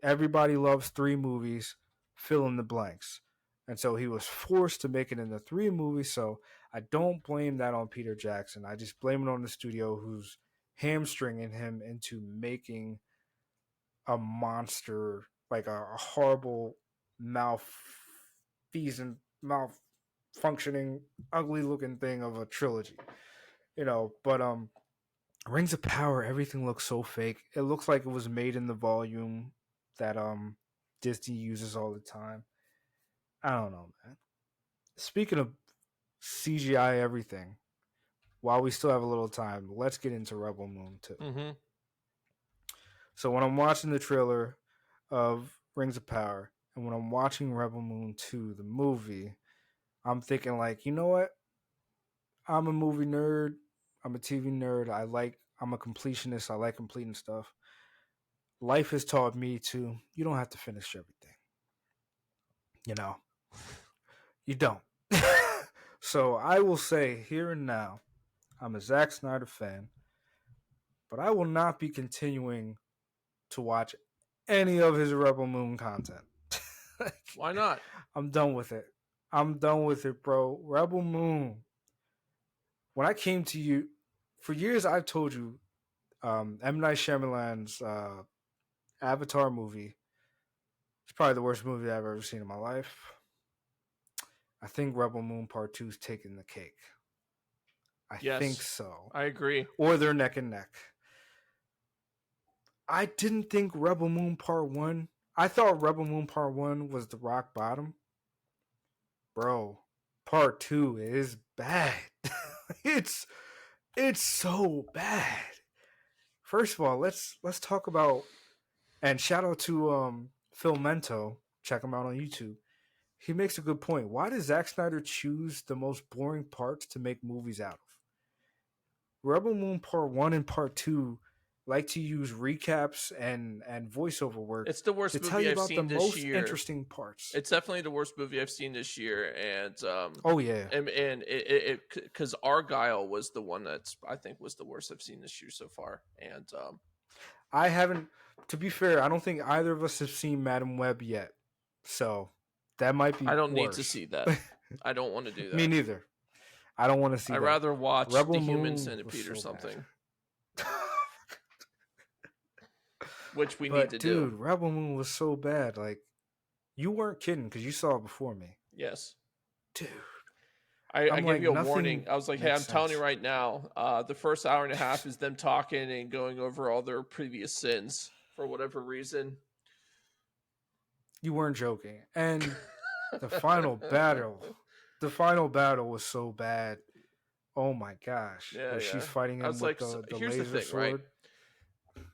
everybody loves 3 movies, fill in the blanks." And so he was forced to make it into 3 movies. So I don't blame that on Peter Jackson. I just blame it on the studio who's hamstringing him into making a monster, like a horrible malfunctioning, ugly looking thing of a trilogy. You know, but Rings of Power, everything looks so fake. It looks like it was made in the volume that Disney uses all the time. I don't know, man. Speaking of CGI everything, while we still have a little time, let's get into Rebel Moon too. Mm-hmm. So when I'm watching the trailer of Rings of Power and when I'm watching Rebel Moon 2, the movie, I'm thinking like, you know what? I'm a movie nerd. I'm a TV nerd. I'm a completionist. I like completing stuff. Life has taught me to you don't have to finish everything. You know, you don't. So I will say here and now, I'm a Zack Snyder fan, but I will not be continuing to watch any of his Rebel Moon content. Why not? I'm done with it. I'm done with it, bro. Rebel Moon. When I came to you, for years I've told you, M Night Shyamalan's Avatar movie is probably the worst movie I've ever seen in my life. I think Rebel Moon Part 2 is taking the cake. I think Yes, so. I agree. Or they're neck and neck. I didn't think Rebel Moon Part 1. I thought Rebel Moon Part 1 was the rock bottom. Bro, Part 2 is bad. it's it's so bad. First of all, let's talk about, and shout out to Phil Mento. Check him out on YouTube. He makes a good point. Why does Zack Snyder choose the most boring parts to make movies out of? Rebel Moon Part 1 and Part 2 like to use recaps and voiceover work It's the to worst tell movie you I've about the seen this most year. interesting parts. It's definitely the worst movie I've seen this year, and Oh yeah, and it because Argyle was the one that's I think was the worst I've seen this year so far, and I haven't. To be fair, I don't think either of us have seen Madam Web yet, so that might be I don't need to worse. see that. I don't want to do Me that. neither. I don't want to see I'd that. rather watch The Rebel Human Moon was Centipede or so bad. something, which we need But to do. dude, Rebel Moon was so bad. Like you weren't kidding because you saw it before me, Yes. dude. I I'm gave like you a warning. nothing I was like, "Hey, makes I'm telling you sense. right now. The first hour and a half is them talking and going over all their previous sins for whatever reason." You weren't joking. And the final battle, the final battle was so bad. Oh my gosh, Yeah, where she's yeah. fighting I him was with like, the here's the laser thing, right? sword,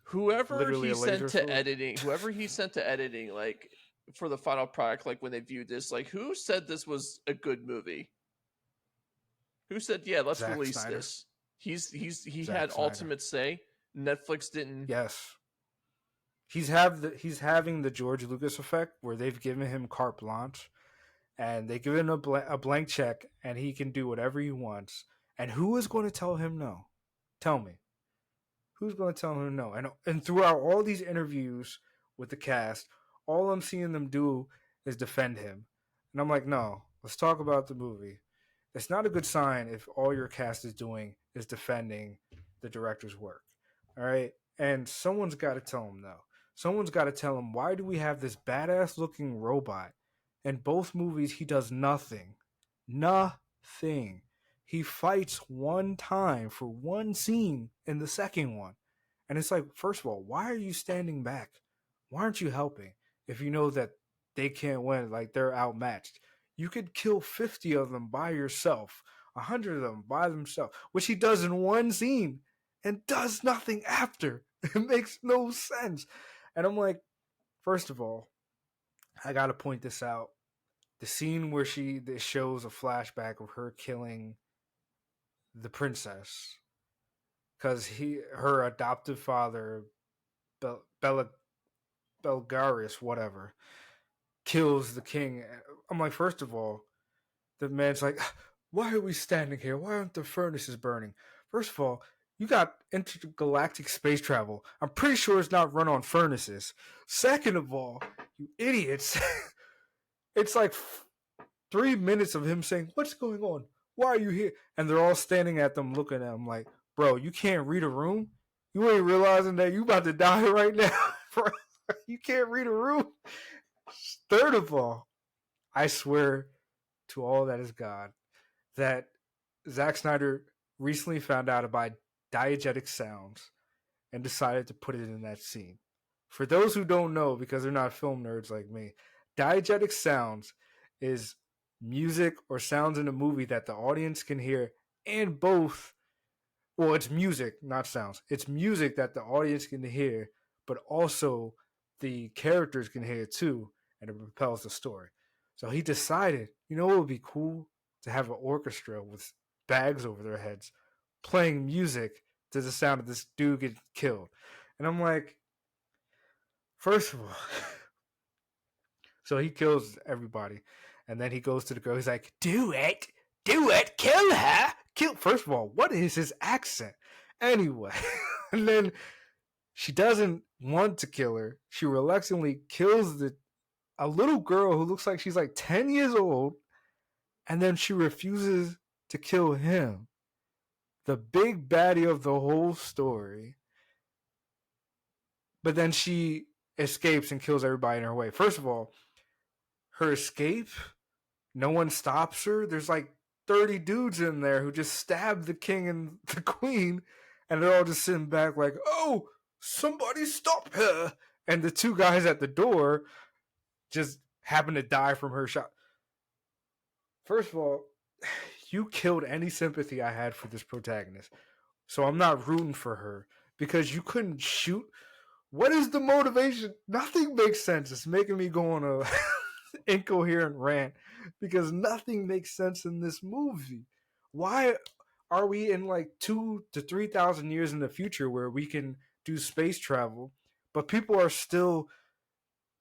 Whoever literally he a sent laser to sword. editing, whoever he sent to editing, like for the final product, like when they viewed this, like who said this was a good movie? Who said, yeah, let's Zack release Snyder. this? He had Zack Snyder. ultimate say. Netflix didn't. Yes. He's having the George Lucas effect where they've given him carte blanche and they give him a blank check and he can do whatever he wants. And who is going to tell him no? Tell me. Who's going to tell him no? And throughout all these interviews with the cast, all I'm seeing them do is defend him. And I'm like, no, let's talk about the movie. It's not a good sign if all your cast is doing is defending the director's work. All right? And someone's got to tell him no. Someone's got to tell him, why do we have this badass looking robot? In both movies, he does nothing. Nothing. He fights one time for one scene in the second one. And it's like, first of all, why are you standing back? Why aren't you helping if you know that they can't win? Like they're outmatched. You could kill 50 of them by yourself, 100 of them by themselves, which he does in one scene and does nothing after. It makes no sense. And I'm like, first of all, I got to point this out. The scene where this shows a flashback of her killing the princess because her adoptive father, Bella Belgaris, whatever, kills the king. I'm like, first of all, the man's like, why are we standing here? Why aren't the furnaces burning? First of all, you got intergalactic space travel. I'm pretty sure it's not run on furnaces. Second of all, you idiots, it's like 3 minutes of him saying, what's going on? Why are you here? And they're all standing at them looking at him like, bro, you can't read a room? You ain't realizing that you about to die right now? Bro, you can't read a room? Third of all, I swear to all that is God that Zack Snyder recently found out about diegetic sounds and decided to put it in that scene. For those who don't know, because they're not film nerds like me, diegetic sounds is music or sounds in a movie that the audience can hear and both. Well, it's music, not sounds. It's music that the audience can hear, but also the characters can hear too, and it propels the story. So he decided, you know what would be cool? To have an orchestra with bags over their heads playing music to the sound of this dude get killed. And I'm like, first of all, so he kills everybody. And then he goes to the girl. He's like, do it, kill her. Kill. First of all, what is his accent? Anyway, and then she doesn't want to kill her. She reluctantly kills the a little girl who looks like she's like 10 years old, and then she refuses to kill him, the big baddie of the whole story. But then she escapes and kills everybody in her way. First of all, her escape, no one stops her. There's like 30 dudes in there who just stab the king and the queen, and they're all just sitting back like, oh, somebody stop her. And the two guys at the door just happen to die from her shot. First of all, you killed any sympathy I had for this protagonist. So I'm not rooting for her because you couldn't shoot. What is the motivation? Nothing makes sense. It's making me go on a incoherent rant because nothing makes sense in this movie. Why are we in like 2 to 3,000 years in the future where we can do space travel, but people are still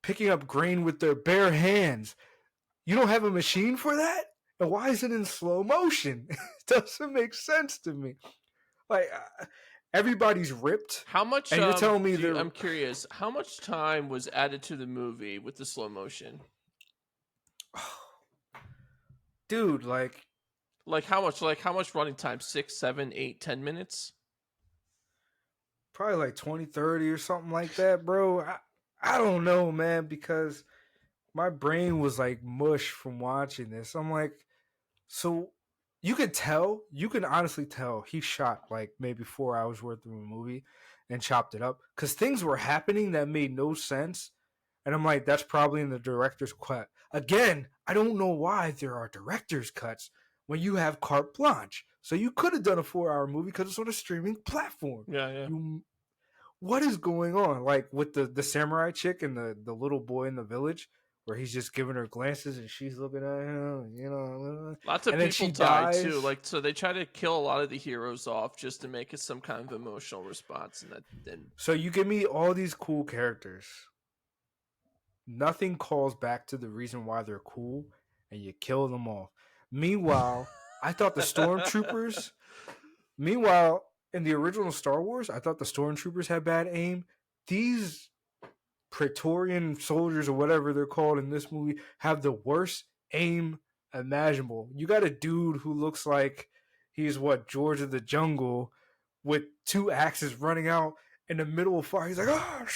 picking up grain with their bare hands? You don't have a machine for that? And why is it in slow motion? It doesn't make sense to me. Like everybody's ripped, How much and you're telling me do you, they're I'm curious, how much time was added to the movie with the slow motion? dude, like Like how much running time? 6, 7, 8, 10 minutes? probably like 20, 30 or something like that, bro. I don't know, man, because my brain was like mush from watching this. I'm like, so you can honestly tell he shot like maybe 4 hours worth of a movie and chopped it up because things were happening that made no sense. And I'm like, that's probably in the director's cut. Again, I don't know why there are director's cuts when you have carte blanche. So you could have done a 4 hour movie because it's on a streaming platform. Yeah, yeah. You what is going on? Like with the samurai chick and the little boy in the village, where he's just giving her glances and she's looking at him, Lots of and then people she died too. dies. Like, so they try to kill a lot of the heroes off just to make it some kind of emotional response, and that then So you give me all these cool characters. Nothing calls back to the reason why they're cool, and you kill them all. Meanwhile, I thought the stormtroopers. Meanwhile, in the original Star Wars, I thought the stormtroopers had bad aim. These Praetorian soldiers or whatever they're called in this movie have the worst aim imaginable. You got a dude who looks like he's what George of the Jungle with two axes running out in the middle of fire. He's like, oh,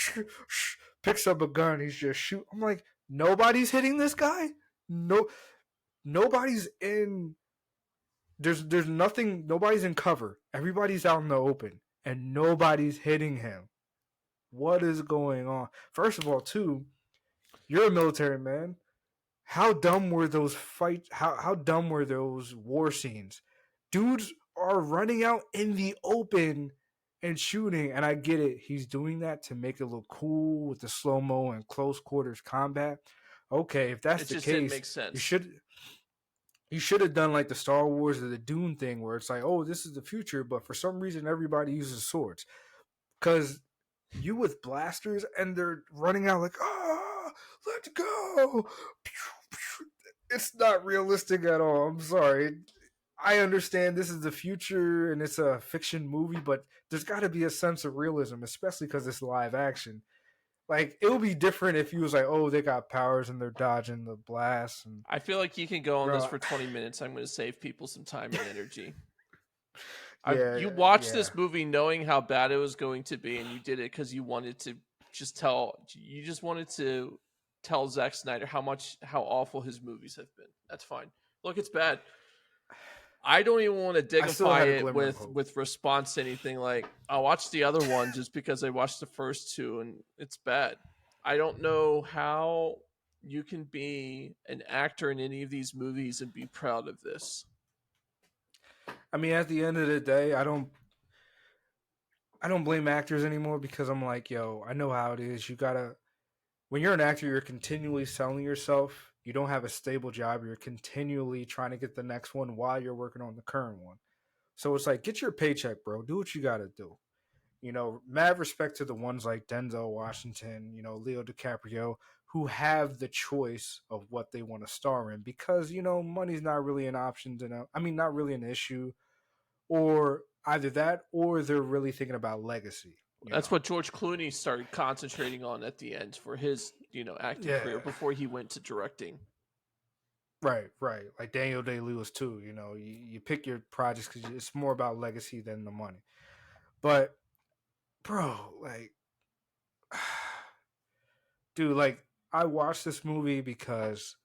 picks up a gun. He's just shoot. I'm like, nobody's hitting this guy. No, nobody's in. There's nothing. Nobody's in cover. Everybody's out in the open, and nobody's hitting him. What is going on? First of all, too, you're a military man. How dumb were those fights? How dumb were those war scenes? Dudes are running out in the open and shooting, and I get it. He's doing that to make it look cool with the slow mo and close quarters combat. Okay, if that's it the just didn't case, make you sense. should you should have done like the Star Wars or the Dune thing, where it's like, oh, this is the future, but for some reason everybody uses swords. Because you with blasters and they're running out like, ah, let's go. It's not realistic at all. I'm sorry. I understand this is the future and it's a fiction movie, but there's got to be a sense of realism, especially because it's live action. Like it would be different if you was like, oh, they got powers and they're dodging the blasts and I feel like you can go on this bro. for 20 minutes. I'm going to save people some time and energy. Yeah, You watched yeah. this movie knowing how bad it was going to be, and you did it because you wanted to you just wanted to tell Zack Snyder how awful his movies have been. That's fine. Look, it's bad. I don't even want to I still dignify had a it glimmer of hope. with response to anything like I watched the other one just because I watched the first two and it's bad. I don't know how you can be an actor in any of these movies and be proud of this. I mean, at the end of the day, I don't blame actors anymore because I'm like, yo, I know how it is. You gotta when you're an actor, you're continually selling yourself. You don't have a stable job. You're continually trying to get the next one while you're working on the current one. So it's like, get your paycheck, bro. Do what you gotta do. Mad respect to the ones like Denzel Washington, Leo DiCaprio, who have the choice of what they want to star in because, money's not really an option not really an issue, or either that or they're really thinking about legacy. You That's know, what George Clooney started concentrating on at the end for his, acting yeah, career before he went to directing. right, right. Like Daniel Day Lewis too. You know, you pick your projects because it's more about legacy than the money. But bro, like, dude, like I watched this movie because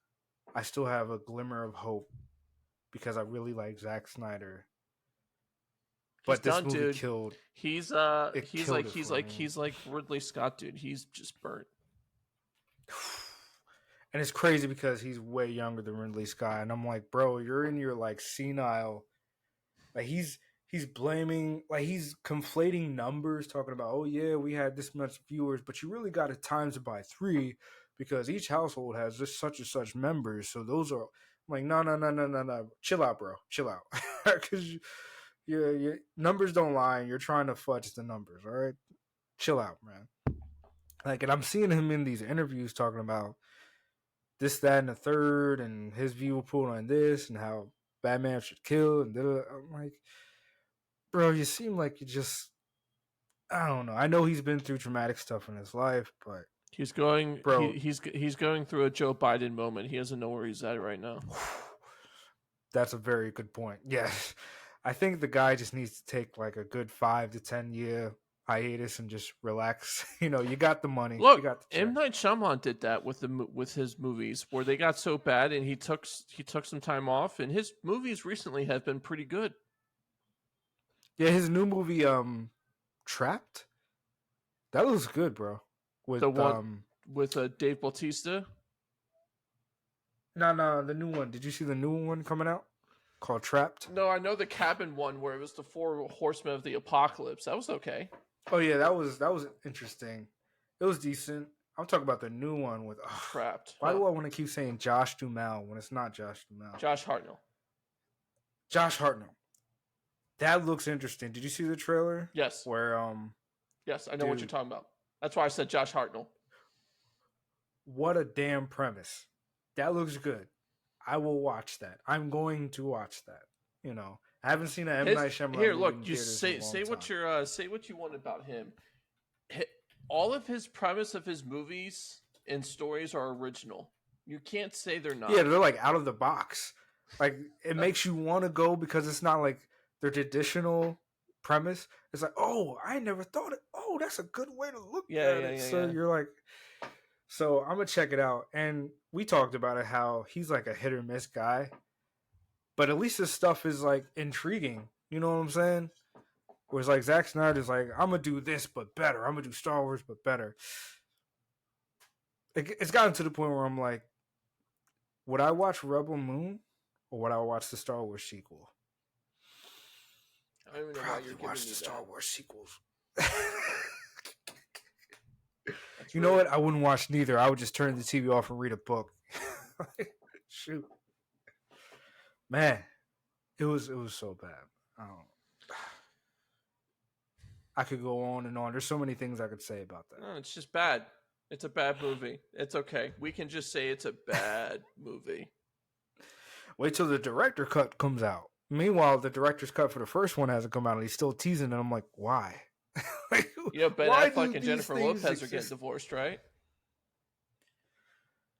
I still have a glimmer of hope because I really like Zack Snyder. He's But this done, movie dude. killed He's it he's killed like it he's for like me. he's like Ridley Scott, dude. He's just burnt. And it's crazy because he's way younger than Ridley Scott, and I'm like, bro, you're in your like senile. Like he's blaming, like he's conflating numbers, talking about, oh yeah, we had this much viewers, but you really got to times it by 3 because each household has just such and such members. So those are, I'm like, no, no, no, no, no, no, chill out, bro, chill out, because your numbers don't lie. And you're trying to fudge the numbers, all right? Chill out, man. Like, and I'm seeing him in these interviews talking about this, that, and the third, and his viewpoint on this, and how Batman should kill, and I'm like, bro, you seem like you just, I don't know. I know he's been through traumatic stuff in his life, but He's going bro, he's going through a Joe Biden moment. He doesn't know where he's at right now. that's a very good point. Yes, I think the guy just needs to take like a good 5 to 10 year hiatus and just relax. You know, you got the money, you Look, got the M check. Night Shyamalan did that with his movies, where they got so bad, and he took some time off, and his movies recently have been pretty good. Yeah, his new movie, Trapped, that looks good, bro. The With one with Dave Bautista. no, no, the new one. Did you see the new one coming out called Trapped? No, I know the cabin one where it was the four horsemen of the apocalypse. That was okay. Oh yeah, that was interesting. It was decent. I'm talking about the new one with. Trapped, Why huh? do I want to keep saying Josh Duhamel when it's not Josh Duhamel? Josh Hartnell. Josh Hartnell. That looks interesting. Did you see the trailer? Yes, Where yes, I know what you're dude, talking about. That's why I said Josh Hartnell. what a damn premise. That looks good. I will watch that. I'm going to watch that. You know, I haven't seen an M His Night Shyamalan here, movie look, in you theaters in a long time. say what you want about him. All of his premise of his movies and stories are original. You can't say they're Yeah, not. they're like out of the box. Like it makes you want to go because it's not like their traditional premise. It's like, oh, I never thought it. Oh, that's a good way to look Yeah, at yeah, it. yeah, So yeah. you're like, so I'm gonna check it out. And we talked about it how he's like a hit or miss guy, but at least his stuff is like intriguing. You know what I'm saying? Whereas like Zack Snyder's like, I'm gonna do this but better. I'm gonna do Star Wars but better. It's gotten to the point where I'm like, would I watch Rebel Moon or would I watch the Star Wars sequel? I don't even know why Probably you're giving watch me the Star that. Wars sequels. That's You know rude. what? I wouldn't watch neither. I would just turn the TV off and read a book. Shoot, man, it was so bad. I don't. I could go on and on. There's so many things I could say about No, it's just bad. It's a bad movie. It's okay. We can just say it's a bad movie. that. Wait till the director cut comes out. Meanwhile, the director's cut for the first one hasn't come out, and he's still teasing. And I'm like, why? Like, You know, Ben why do Affleck and these Jennifer things Lopez are getting exist? divorced, right?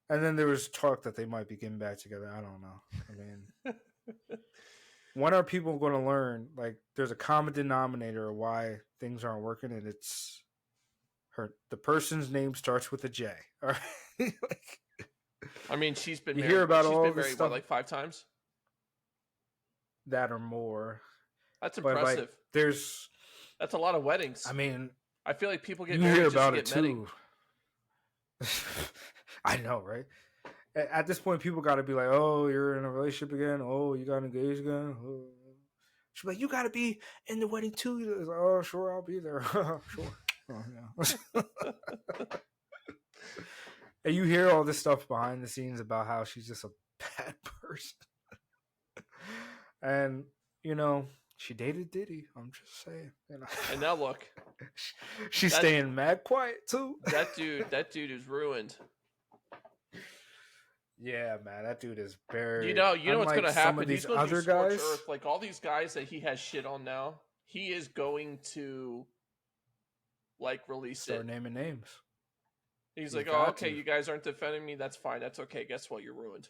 And then there was talk that they might be getting back together. I don't know. I mean, when are people going to learn? Like, there's a common denominator of why things aren't working, and it's her. The person's name starts with a J. All right, like, I mean, she's been you hear married. about She's all been this married what, stuff like 5 times? that or more, That's but like, impressive. there's. That's a lot of weddings. I mean, I feel like people get you hear married just to about it get wedding. too. I know, right? At this point, people got to be like, "Oh, you're in a relationship again. Oh, you got engaged again." Oh. She's like, "You got to be in the wedding too." He's like, "Oh, sure, I'll be there." Sure. Oh, yeah. And you hear all this stuff behind the scenes about how she's just a bad person, and you know she dated Diddy. I'm just saying, you know, And now look, she's that staying mad quiet too. that dude is ruined. Yeah, man, that dude is very You know what's unlike gonna some of happen? He's these gonna do other scorch guys. earth. Like all these guys that he has shit on now, he is going to like release Start it. naming names. He's He's like, oh, got okay, to. you guys aren't defending me. That's fine. That's okay. Guess what? You're ruined.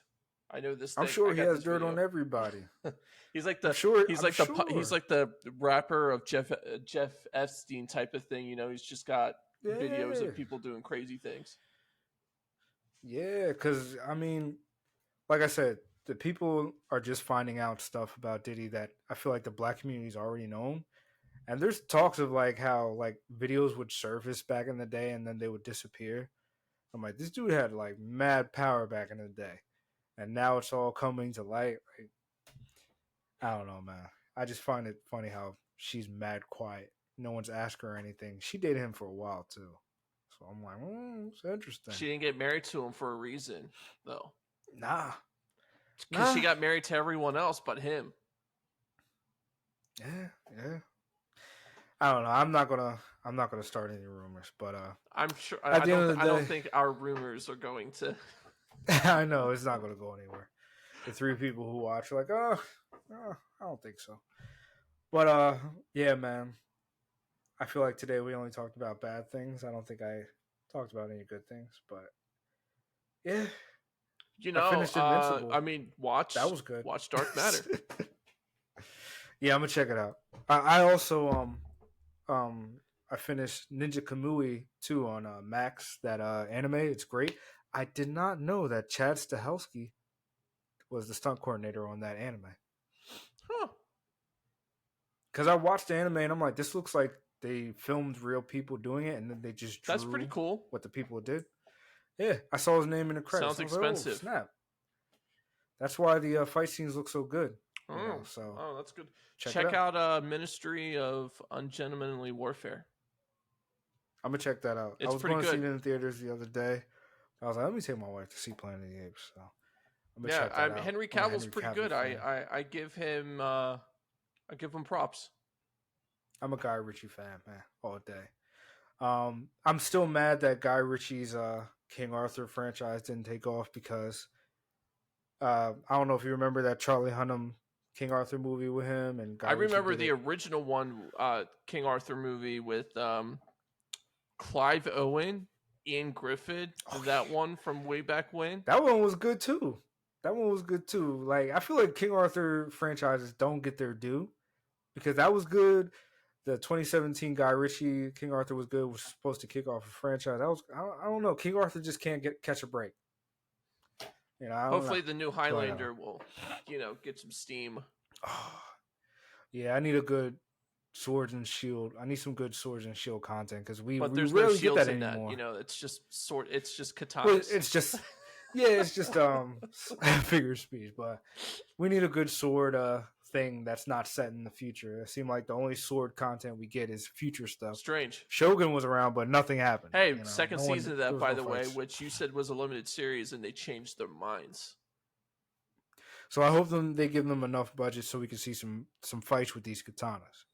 I know this I'm thing. sure I he got has this dirt video. on everybody. he's like I'm the sure. he's I'm like he's sure. like the rapper of Jeff Epstein type of thing. You know, he's just got videos Yeah. of people doing crazy things. Yeah, because I mean, like I said, the people are just finding out stuff about Diddy that I feel like the black community's already known. And there's talks of like how like videos would surface back in the day and then they would disappear. I'm like, this dude had like mad power back in the day, and now it's all coming to light. Like, I don't know, man. I just find it funny how she's mad quiet. No one's asked her anything. She dated him for a while too, so I'm like, it's interesting. She didn't get married to him for a reason, though, Nah, because she nah. got married to everyone else but him. Yeah, yeah. I don't know. I'm not gonna start any rumors, but I'm sure. at I the end don't. of I the don't day, think our rumors are going to. I know it's not gonna go anywhere. The three people who watch are like, I don't think so. But yeah, man. I feel like today we only talked about bad things. I don't think I talked about any good things, but yeah, You I know. finished Invincible. I mean, That was good. watch Dark Matter. Yeah, I'm gonna check it out. I also I finished Ninja Kamui 2 on Max. That anime, it's great. I did not know that Chad Stahelski was the stunt coordinator on that anime. Huh. Because I watched the anime and I'm like, this looks like they filmed real people doing it, and then they just That's pretty drew cool. what the people did. Yeah, I saw his name in the credits. Sounds I was like, oh expensive. snap! That's why the fight scenes look so good. Oh, So that's good. check it out. out Ministry of Ungentlemanly Warfare. I'm gonna check that out. I It's was pretty going to see good. it in the theaters the other day. I was like, let me take my wife to see Planet of the Apes. So I'm gonna Yeah, check that out. Henry I'm a Cavill's Henry pretty Cavill good. fan. I give him props. I'm a Guy Ritchie fan, man, all day. I'm still mad that Guy Ritchie's King Arthur franchise didn't take off because I don't know if you remember that Charlie Hunnam King Arthur movie with him and Guy I Ritchie remember did the it. original one, King Arthur movie with Clive Owen, Ian Griffith, Oh, that one from way back when. that one was good too. That one was good too. Like I feel like King Arthur franchises don't get their due because that was good. The 2017 Guy Ritchie King Arthur was good. Was supposed to kick off a franchise. I don't know. King Arthur just can't catch a break. I don't know. Hopefully, the new But, Highlander will, get some steam. yeah, I need a good swords and shield. I need some good swords and shield content because we But there's no rarely get shields that in that. anymore. It's just sword. It's just katanas. Well, it's just yeah, it's just figure of speech. But we need a good sword thing that's not set in the future. It seemed like the only sword content we get is future stuff. Strange. Shogun was around, but nothing happened. Hey, second season of that, by the way, fights. which you said was a limited series, and they changed their minds. So I hope they give them enough budget so we can see some fights with these katanas.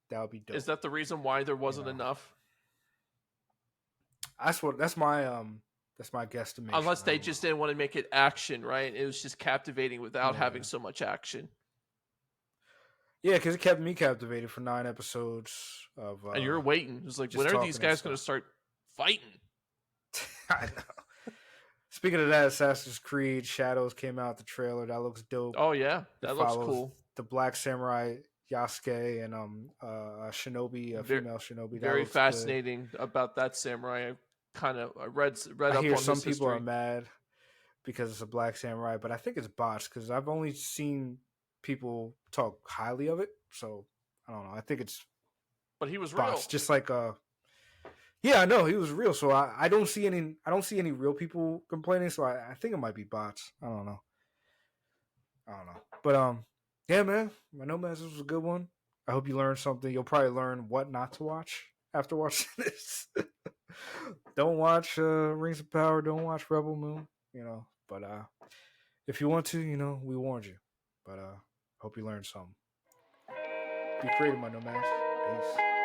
That would be dope. Is that the reason why there wasn't enough? That's my guesstimation. Unless they just didn't want to make it action, right? It was just captivating without having so much action. Yeah, because it kept me captivated for 9 episodes of. And you're waiting. It was like, when are these guys going to start fighting? I know. Speaking of that, Assassin's Creed Shadows came out. The trailer that looks dope. Oh yeah, that looks cool. The Black Samurai Yasuke and Shinobi, female Shinobi. Very fascinating good. About that samurai. I read up on his history. I hear some people are mad because it's a Black Samurai, but I think it's bots because I've only seen people talk highly of it. So I don't know. I think it's. But he was bots, real. just like Yeah, I know he was real. So I don't see any real people complaining. So I think it might be bots. I don't know. But yeah, man, my Nomads was a good one. I hope you learned something. You'll probably learn what not to watch after watching this. Don't watch Rings of Power. Don't watch Rebel Moon. But if you want to, we warned you. But hope you learned something. Be creative, my Nomads. Peace.